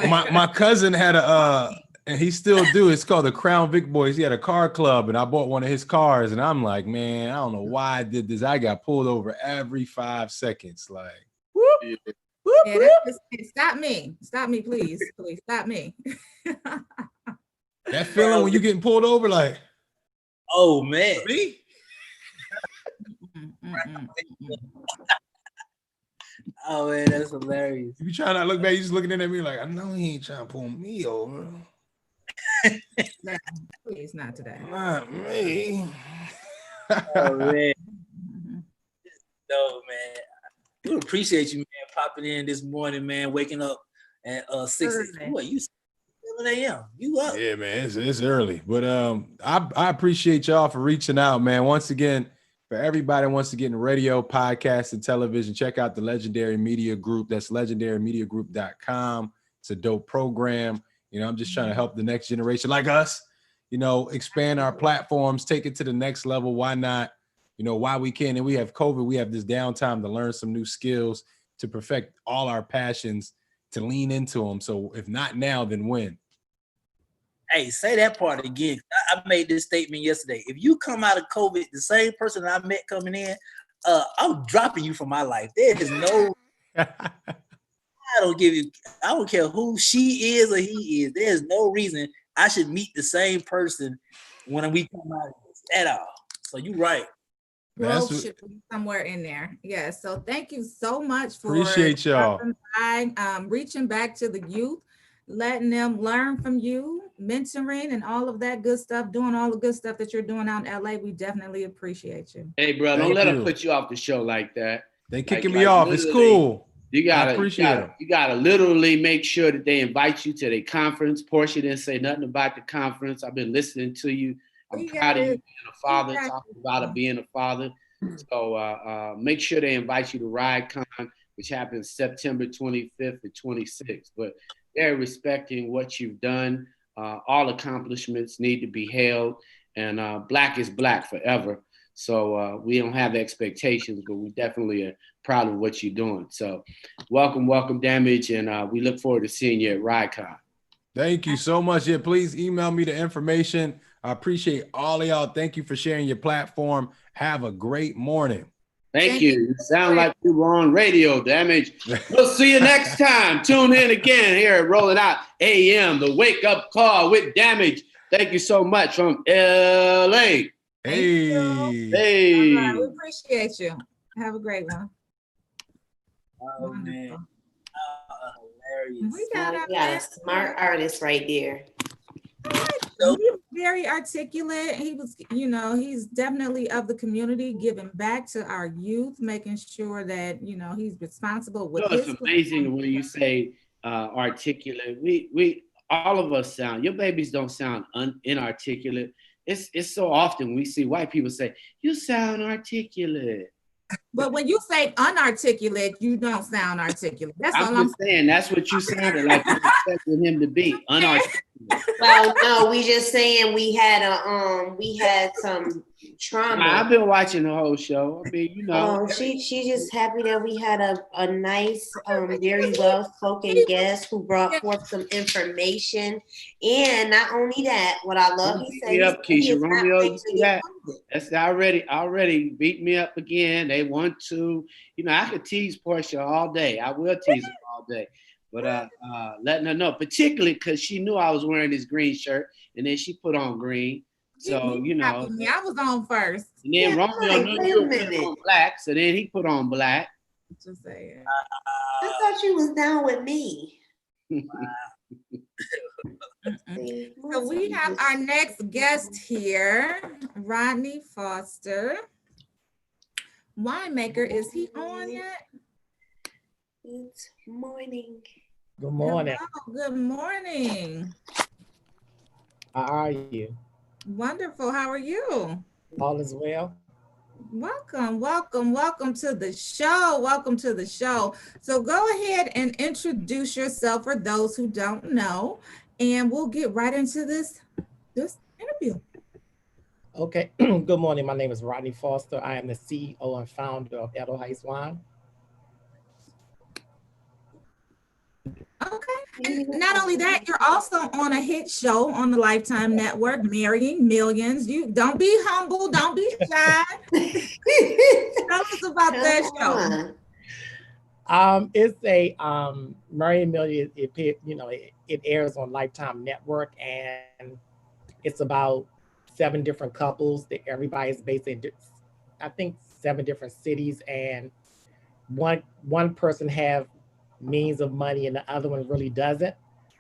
My cousin had and he still do. It's called the Crown Vic Boys. He had a car club, and I bought one of his cars. And I'm like, man, I don't know why I did this. I got pulled over every 5 seconds. Like, whoop, yeah. whoop, whoop. Stop me, please, stop me. That feeling when you getting pulled over, like, oh man, me. Oh man, that's hilarious. You be trying not to look back, you just looking at me like, I know he ain't trying to pull me over. Please, not today. Not me. Oh man. No, man. We appreciate you, man, popping in this morning, man, waking up at 6 a.m. What, you 7 a.m. You up? Yeah, man, it's early. But I appreciate y'all for reaching out, man. Once again, for everybody that wants to get in radio, podcast, and television, check out the Legendary Media Group. That's legendarymediagroup.com. It's a dope program. You know, I'm just trying to help the next generation like us, you know, expand our platforms, take it to the next level. Why not? You know, while we can. And we have COVID, we have this downtime to learn some new skills, to perfect all our passions, to lean into them. So if not now, then when? Hey, say that part again. I made this statement yesterday. If you come out of COVID, the same person that I met coming in, I'm dropping you from my life. There is no, I don't care who she is or he is. There's no reason I should meet the same person when we come out of this at all. So you're right. Growth should be somewhere in there. Yeah. So thank you so much for appreciate y'all reaching back to the youth, letting them learn from you, mentoring and all of that good stuff, doing all the good stuff that you're doing out in LA. We definitely appreciate you. Hey, bro, don't let them put you off the show like that. They kicking me off. It's cool. You gotta literally make sure that they invite you to their conference. Portia didn't say nothing about the conference. I've been listening to you. I'm proud of you being a father, talking about it being a father. So make sure they invite you to RideCon, which happens September 25th and 26th. But they're respecting what you've done. All accomplishments need to be hailed, and Black is Black forever. So we don't have expectations, but we definitely are proud of what you're doing. So welcome, Damage, and we look forward to seeing you at RideCon. Thank you so much. Yeah, please email me the information. I appreciate all of y'all. Thank you for sharing your platform. Have a great morning. Thank you. You sound like you were on radio, Damage. We'll see you next time. Tune in again here at Rolling Out AM, the wake up call with Damage. Thank you so much from LA. Hey. Hey. Right, we appreciate you. Have a great one. Oh, man. Hilarious. We got a smart artist right there. He was very articulate. He was, you know, he's definitely of the community, giving back to our youth, making sure that, you know, he's responsible with his. It's amazing when you say articulate. We all of us sound. Your babies don't sound inarticulate. It's so often we see white people say, "You sound articulate." But when you say unarticulate, you don't sound articulate. That's all I'm just saying. That's what you sounded like you expected him to be. Unarticulate. Well, no, we just saying we had some trauma. I've been watching the whole show. I mean, you know. She's just happy that we had a nice, very well-spoken guest who brought forth some information. And not only that, what I love, he said, up, Keisha Romeo, you see that? That's already beat me up again. They want to, you know, I could tease Portia all day. I will tease her all day. But letting her know, particularly because she knew I was wearing this green shirt, and then she put on green. So, you know. I was on first. And then Romeo knew you put on black, so then he put on black. Just saying. I thought you was down with me. So we have our next guest here, Rodney Foster, winemaker. Is he on yet? It's morning. Good morning. Hello, good morning. How are you? Wonderful. How are you? All is well. Welcome, welcome, welcome to the show. Welcome to the show. So go ahead and introduce yourself for those who don't know, and we'll get right into this interview. Okay. Good morning. My name is Rodney Foster. I am the CEO and founder of Edelweiss Wine. Okay. And not only that, you're also on a hit show on the Lifetime Network, Marrying Millions. You don't be humble, don't be shy. Tell us about that show. It's a Marrying Millions. It airs on Lifetime Network, and it's about 7 different couples that everybody's based in, I think, 7 different cities, and one person have means of money and the other one really doesn't.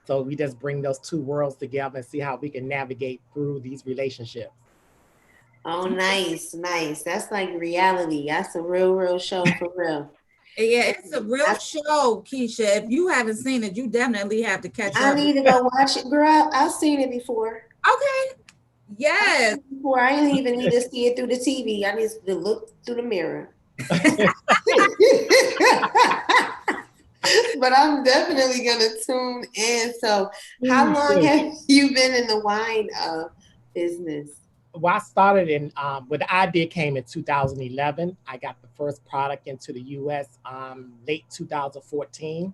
So we just bring those 2 worlds together and see how we can navigate through these relationships. Oh, nice. That's like reality. That's a real show for real. Yeah, it's a real show, Keisha. If you haven't seen it, you definitely have to catch up. I need to go watch it, girl. I've seen it before. Okay. Yes. Before I didn't even need to see it through the TV. I need to look through the mirror. But I'm definitely gonna tune in. So, how long have you been in the wine business? Well, I started in, when the idea came in 2011. I got the first product into the U.S. Late 2014,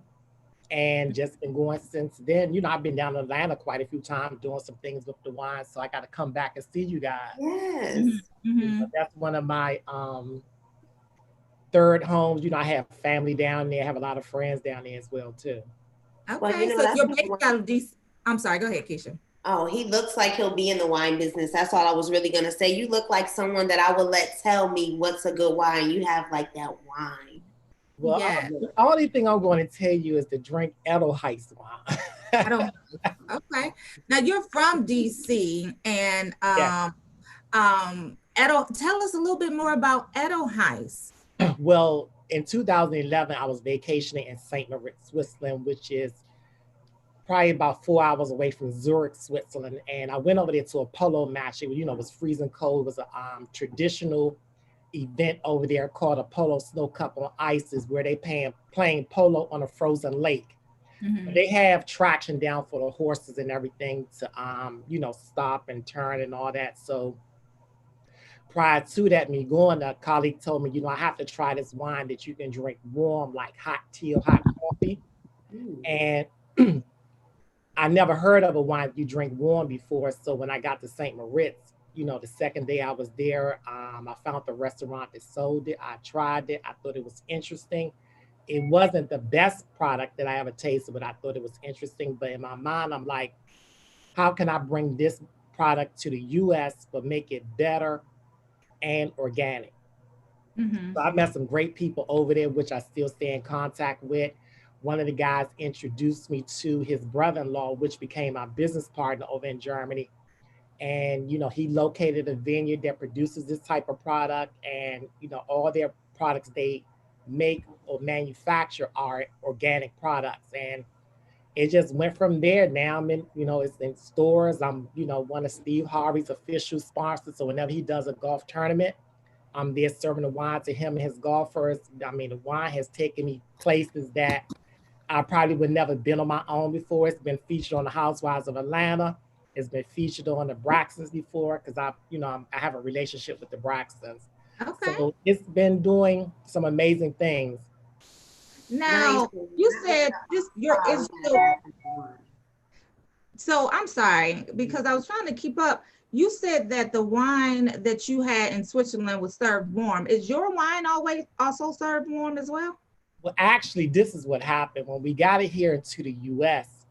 and just been going since then. You know, I've been down to Atlanta quite a few times doing some things with the wine, so I got to come back and see you guys. Yes. So that's one of my third homes. You know, I have family down there. I have a lot of friends down there as well too. Okay, well, so you're based out of DC. I'm sorry, go ahead, Keisha. Oh, he looks like he'll be in the wine business. That's all I was really gonna say. You look like someone that I would let tell me what's a good wine. You have like that wine. Well, the only thing I'm going to tell you is to drink Edelweiss wine. Okay. Now you're from DC, and tell us a little bit more about Edelweiss. Well, in 2011, I was vacationing in St. Moritz, Switzerland, which is probably about 4 hours away from Zurich, Switzerland. And I went over there to a polo match. It was freezing cold. It was a traditional event over there called a polo snow cup on ices, where they playing polo on a frozen lake. They have traction down for the horses and everything to stop and turn and all that. So prior to that, me going, a colleague told me, I have to try this wine that you can drink warm, like hot tea or hot coffee. And I never heard of a wine you drink warm before. So when I got to St. Moritz, the second day I was there, I found the restaurant that sold it. I tried it. I thought it was interesting. It wasn't the best product that I ever tasted, but I thought it was interesting. But in my mind, I'm like, how can I bring this product to the US but make it better and organic? So I met some great people over there, which I still stay in contact with. One of the guys introduced me to his brother-in-law, which became my business partner over in Germany. And, he located a vineyard that produces this type of product, and, all their products they make or manufacture are organic products. And it just went from there. Now I'm in, it's in stores. I'm, one of Steve Harvey's official sponsors. So whenever he does a golf tournament, I'm there serving the wine to him and his golfers. I mean, the wine has taken me places that I probably would never been on my own before. It's been featured on the Housewives of Atlanta. It's been featured on the Braxtons before because I have a relationship with the Braxtons. Okay. So it's been doing some amazing things. Now you said this so I'm sorry because I was trying to keep up. You said that the wine that you had in Switzerland was served warm. Is your wine always also served warm as well? Well, actually, this is what happened when we got it here into the U.S.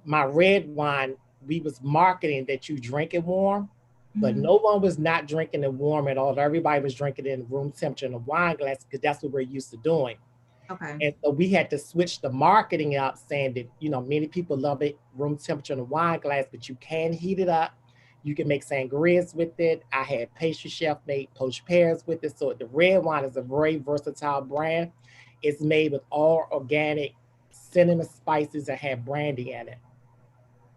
My red wine, we was marketing that you drink it warm, but no one was not drinking it warm at all. Everybody was drinking it in room temperature in a wine glass because that's what we're used to doing. Okay. And so we had to switch the marketing up, saying that many people love it room temperature in a wine glass, but you can heat it up. You can make sangrias with it. I had pastry chef make poached pears with it. So the red wine is a very versatile brand. It's made with all organic cinnamon spices that have brandy in it.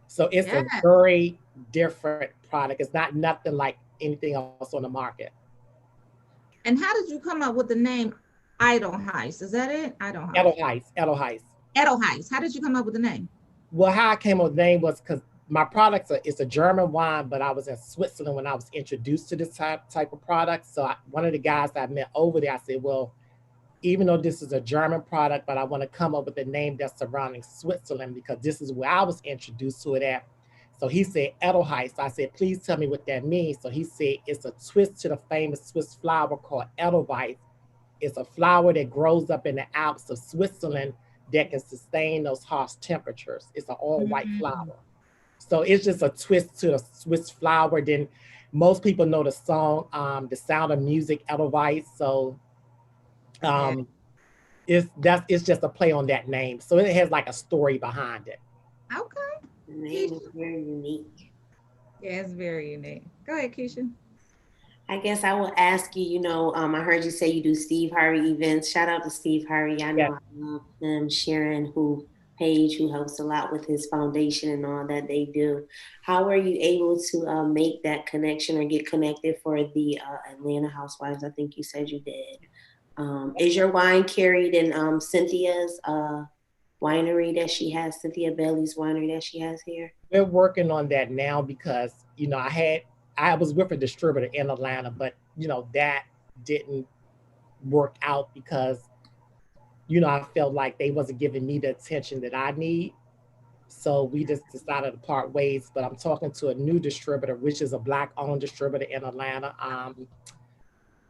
So it's a very different product. It's not nothing like anything else on the market. And how did you come up with the name Edelheiss? Is that it? Edelheiss. How did you come up with the name? Well, how I came up with the name was because my product it's a German wine, but I was in Switzerland when I was introduced to this type of product. So one of the guys I met over there, I said, well, even though this is a German product, but I want to come up with a name that's surrounding Switzerland because this is where I was introduced to it at. So he said Edelheiss. I said, please tell me what that means. So he said it's a twist to the famous Swiss flower called Edelweiss. It's a flower that grows up in the Alps of Switzerland that can sustain those harsh temperatures. It's an all white flower. So it's just a twist to the Swiss flower. Then most people know the song, The Sound of Music, Edelweiss. So it's just a play on that name. So it has like a story behind it. Okay. The name is very unique. Yeah, it's very unique. Go ahead, Keisha. I guess I will ask you, I heard you say you do Steve Harvey events. Shout out to Steve Harvey. I know I love him, Sharon, who helps a lot with his foundation and all that they do. How are you able to make that connection or get connected for the Atlanta Housewives? I think you said you did. Is your wine carried in Cynthia's winery that she has, Cynthia Bailey's winery that she has here? We're working on that now because, I was with a distributor in Atlanta, but, that didn't work out because, I felt like they wasn't giving me the attention that I need. So we just decided to part ways, but I'm talking to a new distributor, which is a Black-owned distributor in Atlanta.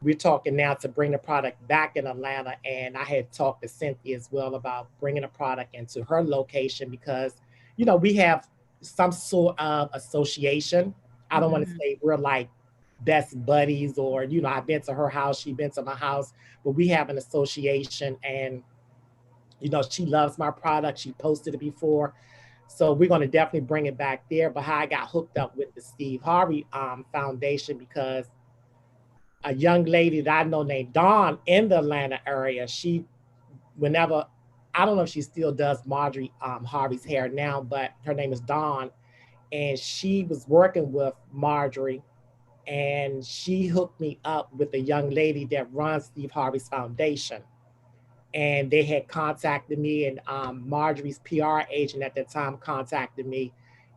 We're talking now to bring the product back in Atlanta. And I had talked to Cynthia as well about bringing the product into her location because, we have some sort of association. I don't want to say we're like best buddies or, I've been to her house, she's been to my house, but we have an association and, she loves my product. She posted it before. So we're going to definitely bring it back there. But how I got hooked up with the Steve Harvey Foundation because a young lady that I know named Dawn in the Atlanta area, I don't know if she still does Marjorie Harvey's hair now, but her name is Dawn. And she was working with Marjorie and she hooked me up with a young lady that runs Steve Harvey's foundation. And they had contacted me and Marjorie's PR agent at that time contacted me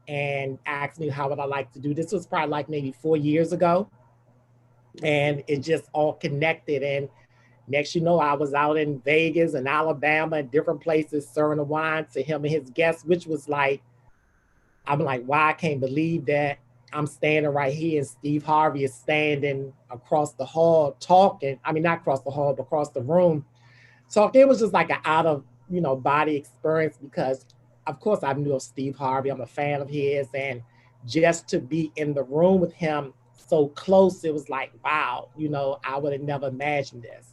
and asked me how would I like to do this. Was probably like maybe 4 years ago. And it just all connected. And next, I was out in Vegas and Alabama and different places serving the wine to him and his guests, which was like, I'm like, wow, I can't believe that I'm standing right here and Steve Harvey is standing across the hall talking. I mean, not across the hall, but across the room talking. It was just like an out of, body experience because of course I knew of Steve Harvey. I'm a fan of his. And just to be in the room with him so close, it was like, wow, I would have never imagined this.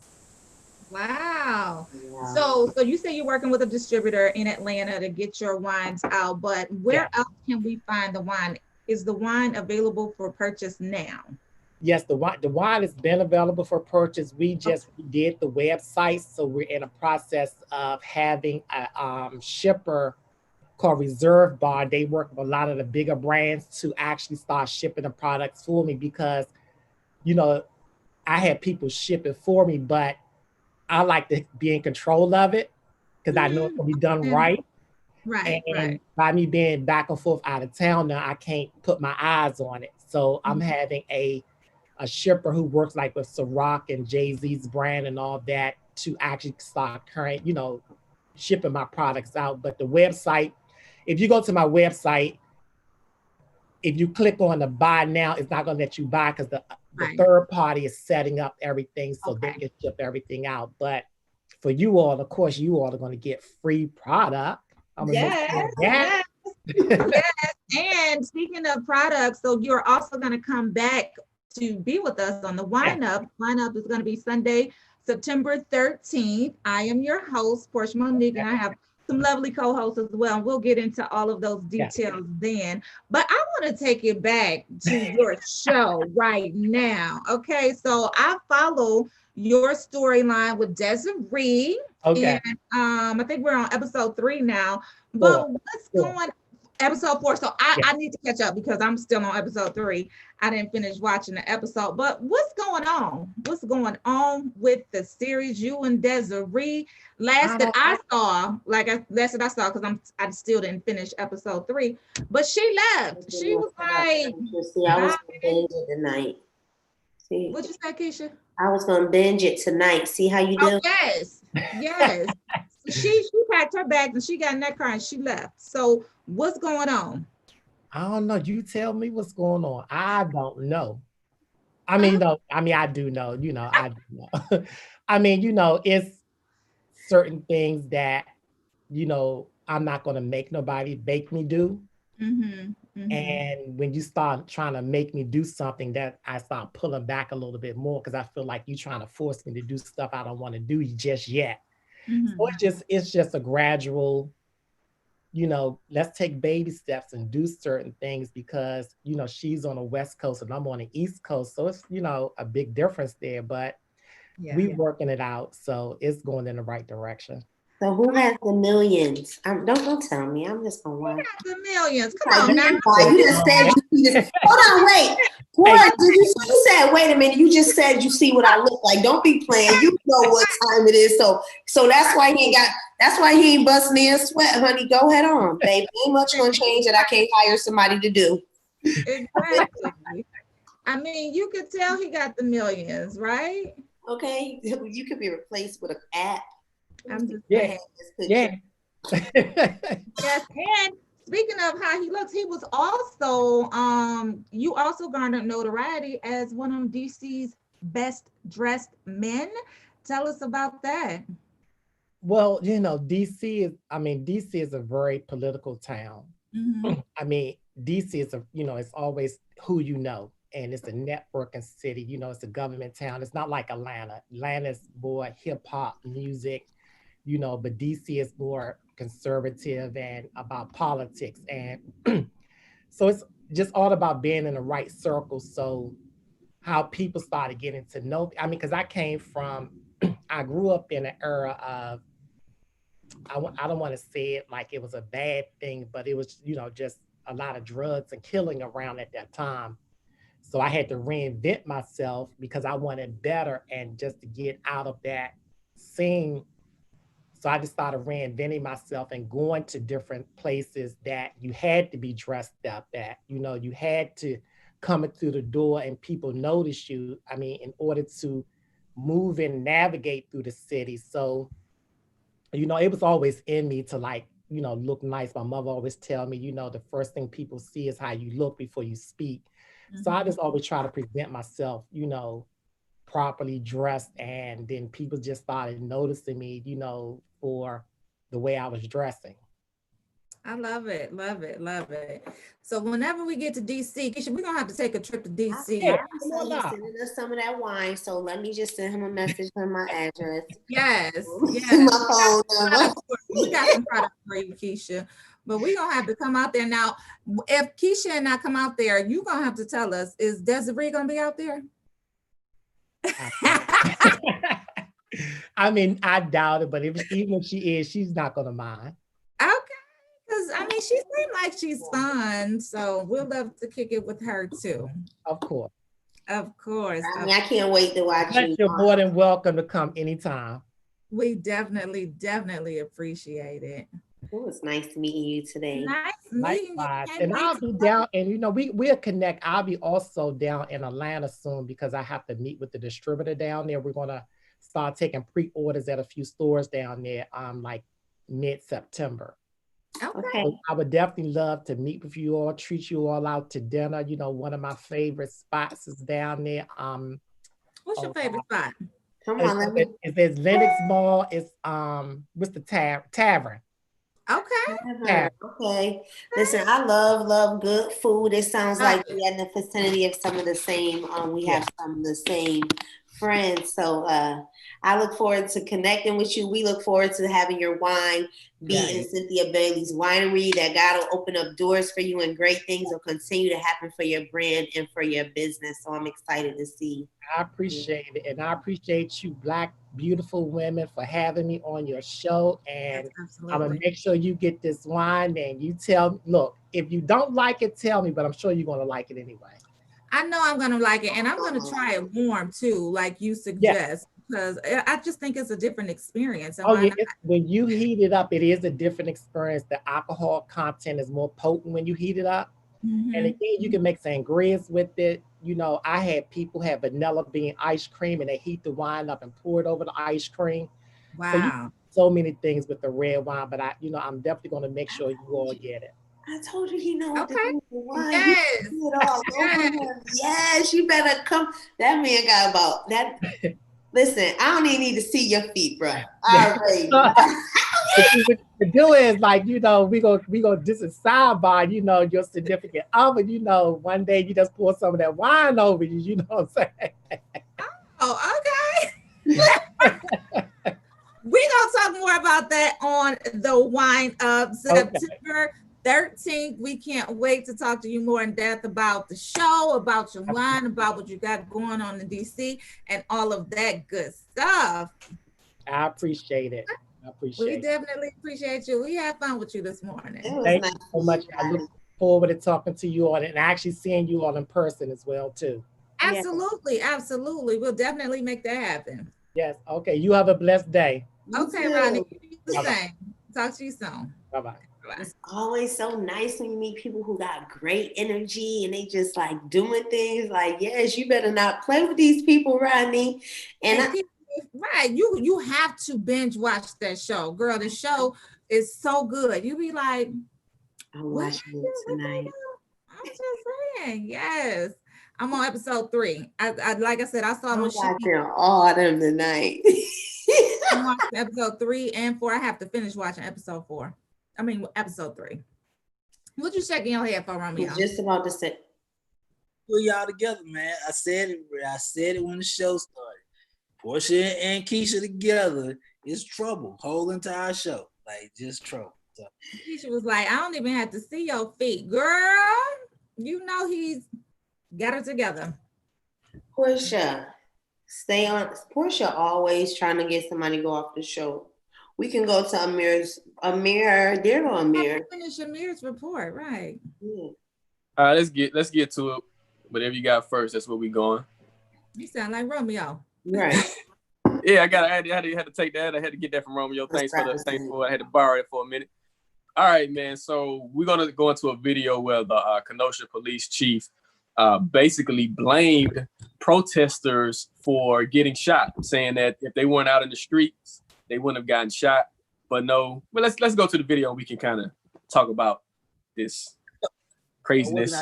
Wow. Yeah. So you say you're working with a distributor in Atlanta to get your wines out, but where else can we find the wine? Is the wine available for purchase now? Yes, the wine has been available for purchase. We just did the website, so we're in a process of having a shipper called Reserve Bar. They work with a lot of the bigger brands to actually start shipping the products for me because, I had people ship it for me, but I like to be in control of it because I know it's gonna be done right. Right, And by me being back and forth out of town now, I can't put my eyes on it. So I'm having a shipper who works like with Ciroc and Jay-Z's brand and all that to actually start current, shipping my products out. But the website, if you go to my website, if you click on the buy now, it's not gonna let you buy because the third party is setting up everything so they can ship everything out. But for you all, of course, you all are gonna get free product. I'm gonna make sure of that. Yes. And speaking of products, so you're also going to come back to be with us on the Wine Up. Wine Up is going to be Sunday, September 13th. I am your host, Portia Monique, and I have some lovely co-hosts as well. And we'll get into all of those details then. But I want to take it back to your show right now. Okay, so I follow your storyline with Desiree. Okay. And I think we're on episode 3 now. But what's going episode 4? So I need to catch up because I'm still on episode 3. I didn't finish watching the episode. But what's going on? What's going on with the series? You and Desiree. Last that I saw because I still didn't finish episode 3. But she left. She was like, see, I was gonna binge it tonight. See, what'd you say, Keisha? I was gonna binge it tonight. See how you do? Oh, yes. She packed her bags and she got in that car and she left. So what's going on? I don't know. You tell me what's going on. I don't know. I mean, I do know, I do know. I mean, it's certain things that, I'm not going to make nobody make me do. And when you start trying to make me do something, that I start pulling back a little bit more because I feel like you're trying to force me to do stuff I don't want to do just yet. So it's just a gradual, let's take baby steps and do certain things because, she's on the West Coast and I'm on the East Coast. So it's, a big difference there, but we're working it out. So it's going in the right direction. So who has the millions? Don't tell me. I'm just gonna watch. The millions. Come on now. You just said you see this. Hold on, wait. What did you said? Wait a minute. You just said you see what I look like. Don't be playing. You know what time it is. So that's why he ain't got. That's why he ain't busting in sweat, honey. Go ahead on, baby. Ain't much gonna change that I can't hire somebody to do. Exactly. I mean, you could tell he got the millions, right? Okay. You could be replaced with an app. I'm just saying. Yes, and speaking of how he looks, he was also you also garnered notoriety as one of DC's best dressed men. Tell us about that. Well, DC is a very political town. I mean, DC is it's always who you know, and it's a networking city. It's a government town. It's not like Atlanta. Atlanta's more hip hop music. But DC is more conservative and about politics. And so it's just all about being in the right circle. So how people started getting to know, because I came from, I grew up in an era of, I don't want to say it like it was a bad thing, but it was, just a lot of drugs and killing around at that time. So I had to reinvent myself because I wanted better and just to get out of that scene. So I just started reinventing myself and going to different places that you had to be dressed up at. You had to come through the door and people notice you. In order to move and navigate through the city. So, it was always in me to look nice. My mother always tell me, the first thing people see is how you look before you speak. So I just always try to present myself, properly dressed, and then people just started noticing me, for the way I was dressing. I love it. So whenever we get to DC, Keisha, we're gonna have to take a trip to DC. He's sending us some of that wine, so let me just send him a message with my address. Yes. My phone number. We got some products for you, Keisha. But we're gonna have to come out there. Now, if Keisha and I come out there, you're gonna have to tell us, is Desiree gonna be out there? I doubt it, but even if she is, she's not gonna mind. Okay, because she seems like she's fun, so we'll love to kick it with her too. Of course. Of course. I mean, I can't wait to watch you. You're more than welcome to come anytime. We definitely appreciate it. It was nice meeting you today. Nice meeting Likewise. you. And I'll be down, and you know, we'll connect. I'll be also down in Atlanta soon because I have to meet with the distributor down there. We're gonna start taking pre-orders at a few stores down there like mid-September. Okay. So I would definitely love to meet with you all, treat you all out to dinner. You know, one of my favorite spots is down there. What's your favorite spot? Come on, it's Lennox Mall. It's what's the Tavern? Okay. Okay. Listen, I love good food. It sounds like we're in the vicinity of some of the same. We have some of the same friends. So I look forward to connecting with you. We look forward to having your wine be in Cynthia Bailey's winery. That God will open up doors for you and great things will continue to happen for your brand and for your business. So I'm excited to see. I appreciate it. And I appreciate you, Black, beautiful women, for having me on your show. And I'm going to make sure you get this wine and you look, if you don't like it, tell me, but I'm sure you're going to like it anyway. I know I'm going to like it. And I'm going to try it warm too, like you suggest. Because I just think it's a different experience. And when you heat it up, it is a different experience. The alcohol content is more potent when you heat it up. Mm-hmm. And again, you can make sangrias with it. You know, I had people have vanilla bean ice cream and they heat the wine up and pour it over the ice cream. Wow. So many things with the red wine, but I'm definitely going to make sure you all get it. I told you he know what to do with wine. Yes. Yes, you better come. That man got about that. Listen, I don't even need to see your feet, bro. Already. What to do is like, you know, we go just a sidebar, you know, your significant other, you know, one day you just pour some of that wine over you, you know what I'm saying? Oh, okay. We're gonna talk more about that on the Wine of September 13th. We can't wait to talk to you more in depth about the show, about your wine, about what you got going on in DC, and all of that good stuff. I appreciate it. We definitely appreciate you. We had fun with you this morning. Thank you so much. I look forward to talking to you all and actually seeing you all in person as well too. Absolutely, absolutely. We'll definitely make that happen. Yes. Okay. You have a blessed day. Okay, Ronnie. You do the same. Talk to you soon. Bye-bye. It's always so nice when you meet people who got great energy and they just like doing things like, yes, you better not play with these people, Rodney. Right. You have to binge watch that show. Girl, the show is so good. You be like, I'm watching it tonight. I'm just saying, yes. I'm on episode 3. I like I said, I saw I'm watching all of them tonight. I'm watching episode 3 and 4. I have to finish watching episode 4. I mean, episode 3. What you shaking your head for, Romeo? Just about to say. Put y'all together, man. I said it when the show started. Portia and Keisha together is trouble. Whole entire show, like just trouble. So. Keisha was like, I don't even have to see your feet, girl. You know he's got it together. Portia, stay on. Portia always trying to get somebody to go off the show. We can go to Amir. There go Amir. Finish Amir's report, right? Yeah. All right, let's get to it. Whatever you got first, that's where we going. You sound like Romeo. Right. Yeah, I had to take that. I had to get that from Romeo. Thanks for I had to borrow it for a minute. All right, man. So we're gonna go into a video where the Kenosha police chief basically blamed protesters for getting shot, saying that if they weren't out in the streets, they wouldn't have gotten shot. But no, well, let's go to the video and we can kind of talk about this craziness.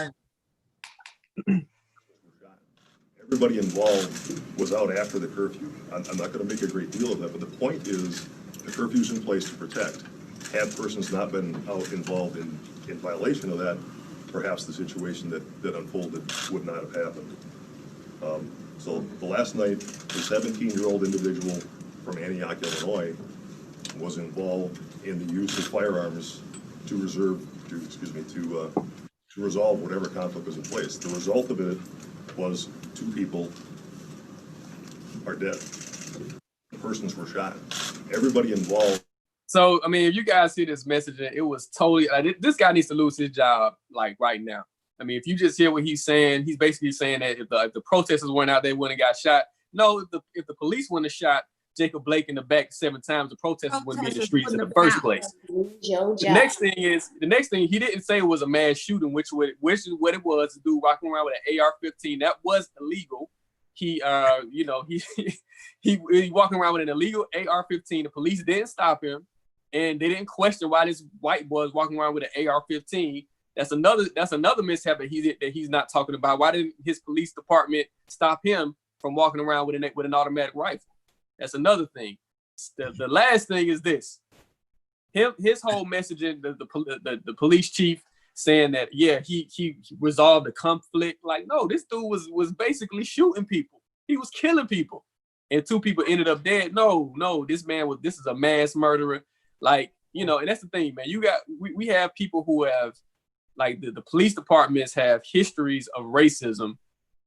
Everybody involved was out after the curfew. I'm not going to make a great deal of that, but the point is the curfew's in place to protect. Had persons not been out involved in violation of that, perhaps the situation that unfolded would not have happened. So the last night, the 17-year-old individual from Antioch, Illinois, was involved in the use of firearms to resolve whatever conflict was in place. The result of it was 2 people are dead. Persons were shot. Everybody involved. So, I mean, if you guys see this message, it was totally, this guy needs to lose his job, like right now. I mean, if you just hear what he's saying, he's basically saying that if the protesters weren't out, they wouldn't have got shot. No, if the police wouldn't have shot Jacob Blake in the back 7 times, the protesters wouldn't be in the streets in the first place. The next thing he didn't say it was a mass shooting, which is what it was. A dude walking around with an AR-15 that was illegal. He walking around with an illegal AR-15. The police didn't stop him, and they didn't question why this white boy is walking around with an AR-15. That's another mishap that he's not talking about. Why didn't his police department stop him from walking around with an automatic rifle? That's another thing. The last thing is this. His whole messaging, the police chief saying that, yeah, he resolved the conflict. Like, no, this dude was basically shooting people. He was killing people. And 2 people ended up dead. No, this is a mass murderer. Like, you know, and that's the thing, man. We have people who have, like, the police departments have histories of racism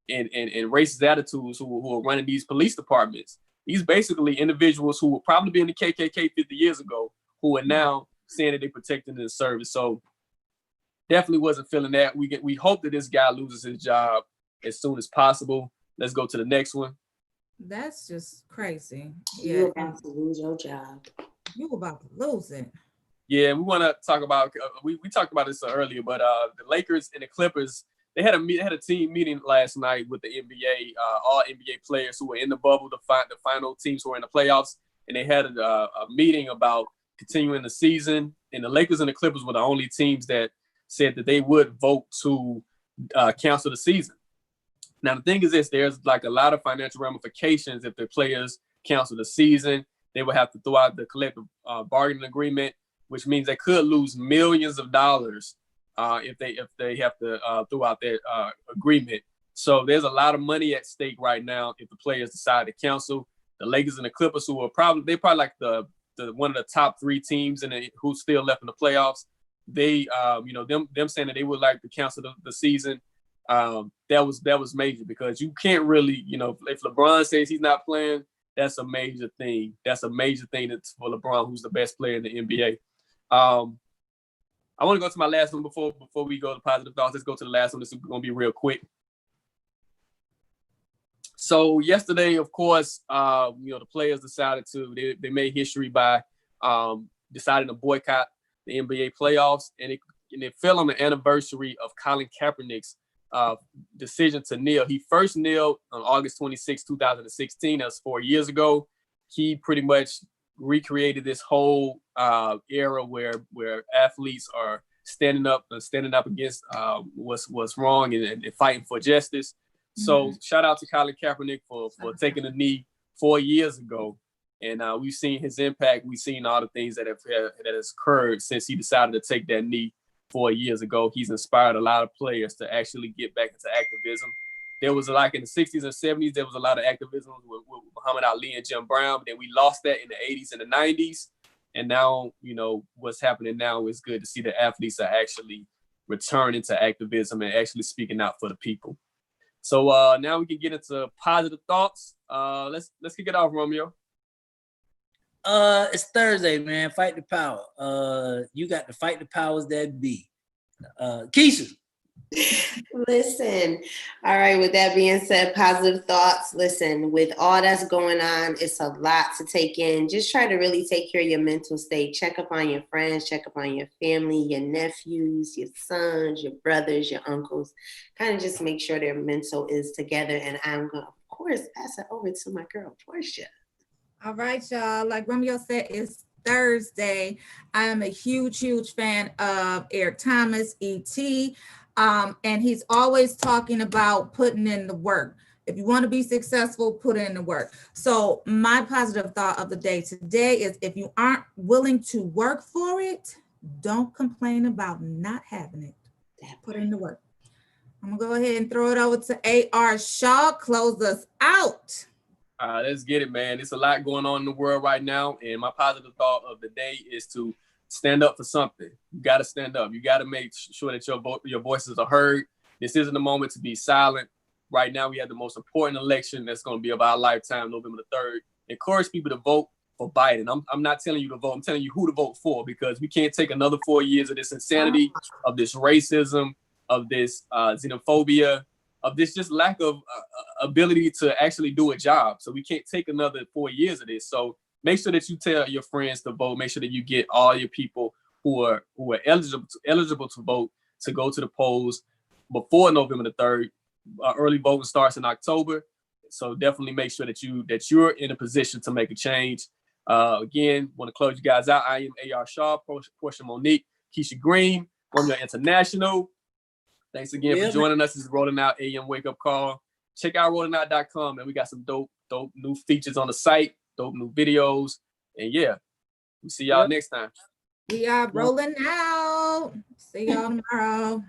and racist attitudes who are running these police departments. These basically individuals who were probably be in the KKK 50 years ago, who are now saying that they're protecting the service. So definitely wasn't feeling that. We hope that this guy loses his job as soon as possible. Let's go to the next one. That's just crazy. You're about to lose your job. You about to lose it. Yeah, we want to talk about. We talked about this earlier, but the Lakers and the Clippers, they had a team meeting last night with the NBA, all NBA players who were in the bubble, the final teams who were in the playoffs, and they had a meeting about continuing the season. And the Lakers and the Clippers were the only teams that said that they would vote to cancel the season. Now, the thing is this, there's like a lot of financial ramifications if the players cancel the season. They would have to throw out the collective bargaining agreement, which means they could lose millions of dollars if they have to throw out that agreement. So there's a lot of money at stake right now if the players decide to cancel. The Lakers and the Clippers, who are probably like the one of the top 3 teams who's still left in the playoffs. They them saying that they would like to cancel the season. That was major, because you can't really, if LeBron says he's not playing, that's a major thing. That's a major thing that's for LeBron, who's the best player in the NBA. I want to go to my last one before we go to positive thoughts. Let's go to the last one. This is going to be real quick. So yesterday, of course, the players decided they made history by deciding to boycott the NBA playoffs, and it fell on the anniversary of Colin Kaepernick's decision to kneel. He first kneeled on August 26, 2016. That was 4 years ago. He pretty much recreated this whole era where athletes are standing up against what's wrong and fighting for justice. So shout out to Colin Kaepernick for taking a knee 4 years ago. And we've seen his impact. We've seen all the things that has occurred since he decided to take that knee 4 years ago. He's inspired a lot of players to actually get back into activism. There was, like, in the 60s and 70s, there was a lot of activism with Muhammad Ali and Jim Brown, but then we lost that in the 80s and the 90s. And now, what's happening now is good to see that athletes are actually returning to activism and actually speaking out for the people. So now we can get into positive thoughts. Let's kick it off, Romeo. It's Thursday, man. Fight the power. You got to fight the powers that be. Keisha. Listen, all right, with that being said, positive thoughts. Listen, with all that's going on, it's a lot to take in. Just try to really take care of your mental state. Check up on your friends, check up on your family, your nephews, your sons, your brothers, your uncles. Kind of just make sure their mental is together. And I'm going to, of course, pass it over to my girl, Portia. All right, y'all. Like Romeo said, it's Thursday. I am a huge fan of Eric Thomas, E.T., and he's always talking about putting in the work. If you want to be successful, put in the work. So my positive thought of the day today is, if you aren't willing to work for it, don't complain about not having it. Put in the work. I'm going to go ahead and throw it over to A.R. Shaw. Close us out. Let's get it, man. There's a lot going on in the world right now, and my positive thought of the day is to stand up for something. You got to stand up. You got to make sure that your voices are heard. This isn't the moment to be silent. Right now, we have the most important election that's going to be of our lifetime, November the 3rd. Encourage people to vote for Biden. I'm not telling you to vote. I'm telling you who to vote for, because we can't take another 4 years of this insanity, of this racism, of this xenophobia, of this just lack of ability to actually do a job. So we can't take another 4 years of this. So make sure that you tell your friends to vote. Make sure that you get all your people who are eligible to vote to go to the polls before November the 3rd. Early voting starts in October. So definitely make sure that you're in a position to make a change. Again, want to close you guys out. I am A.R. Shaw, Portia Monique, Keisha Green, Romeo International. Thanks again for joining us. This is Rolling Out AM Wake Up Call. Check out rollingout.com, and we got some dope new features on the site, dope new videos. And yeah, we'll see y'all next time. We are rolling out. See y'all tomorrow.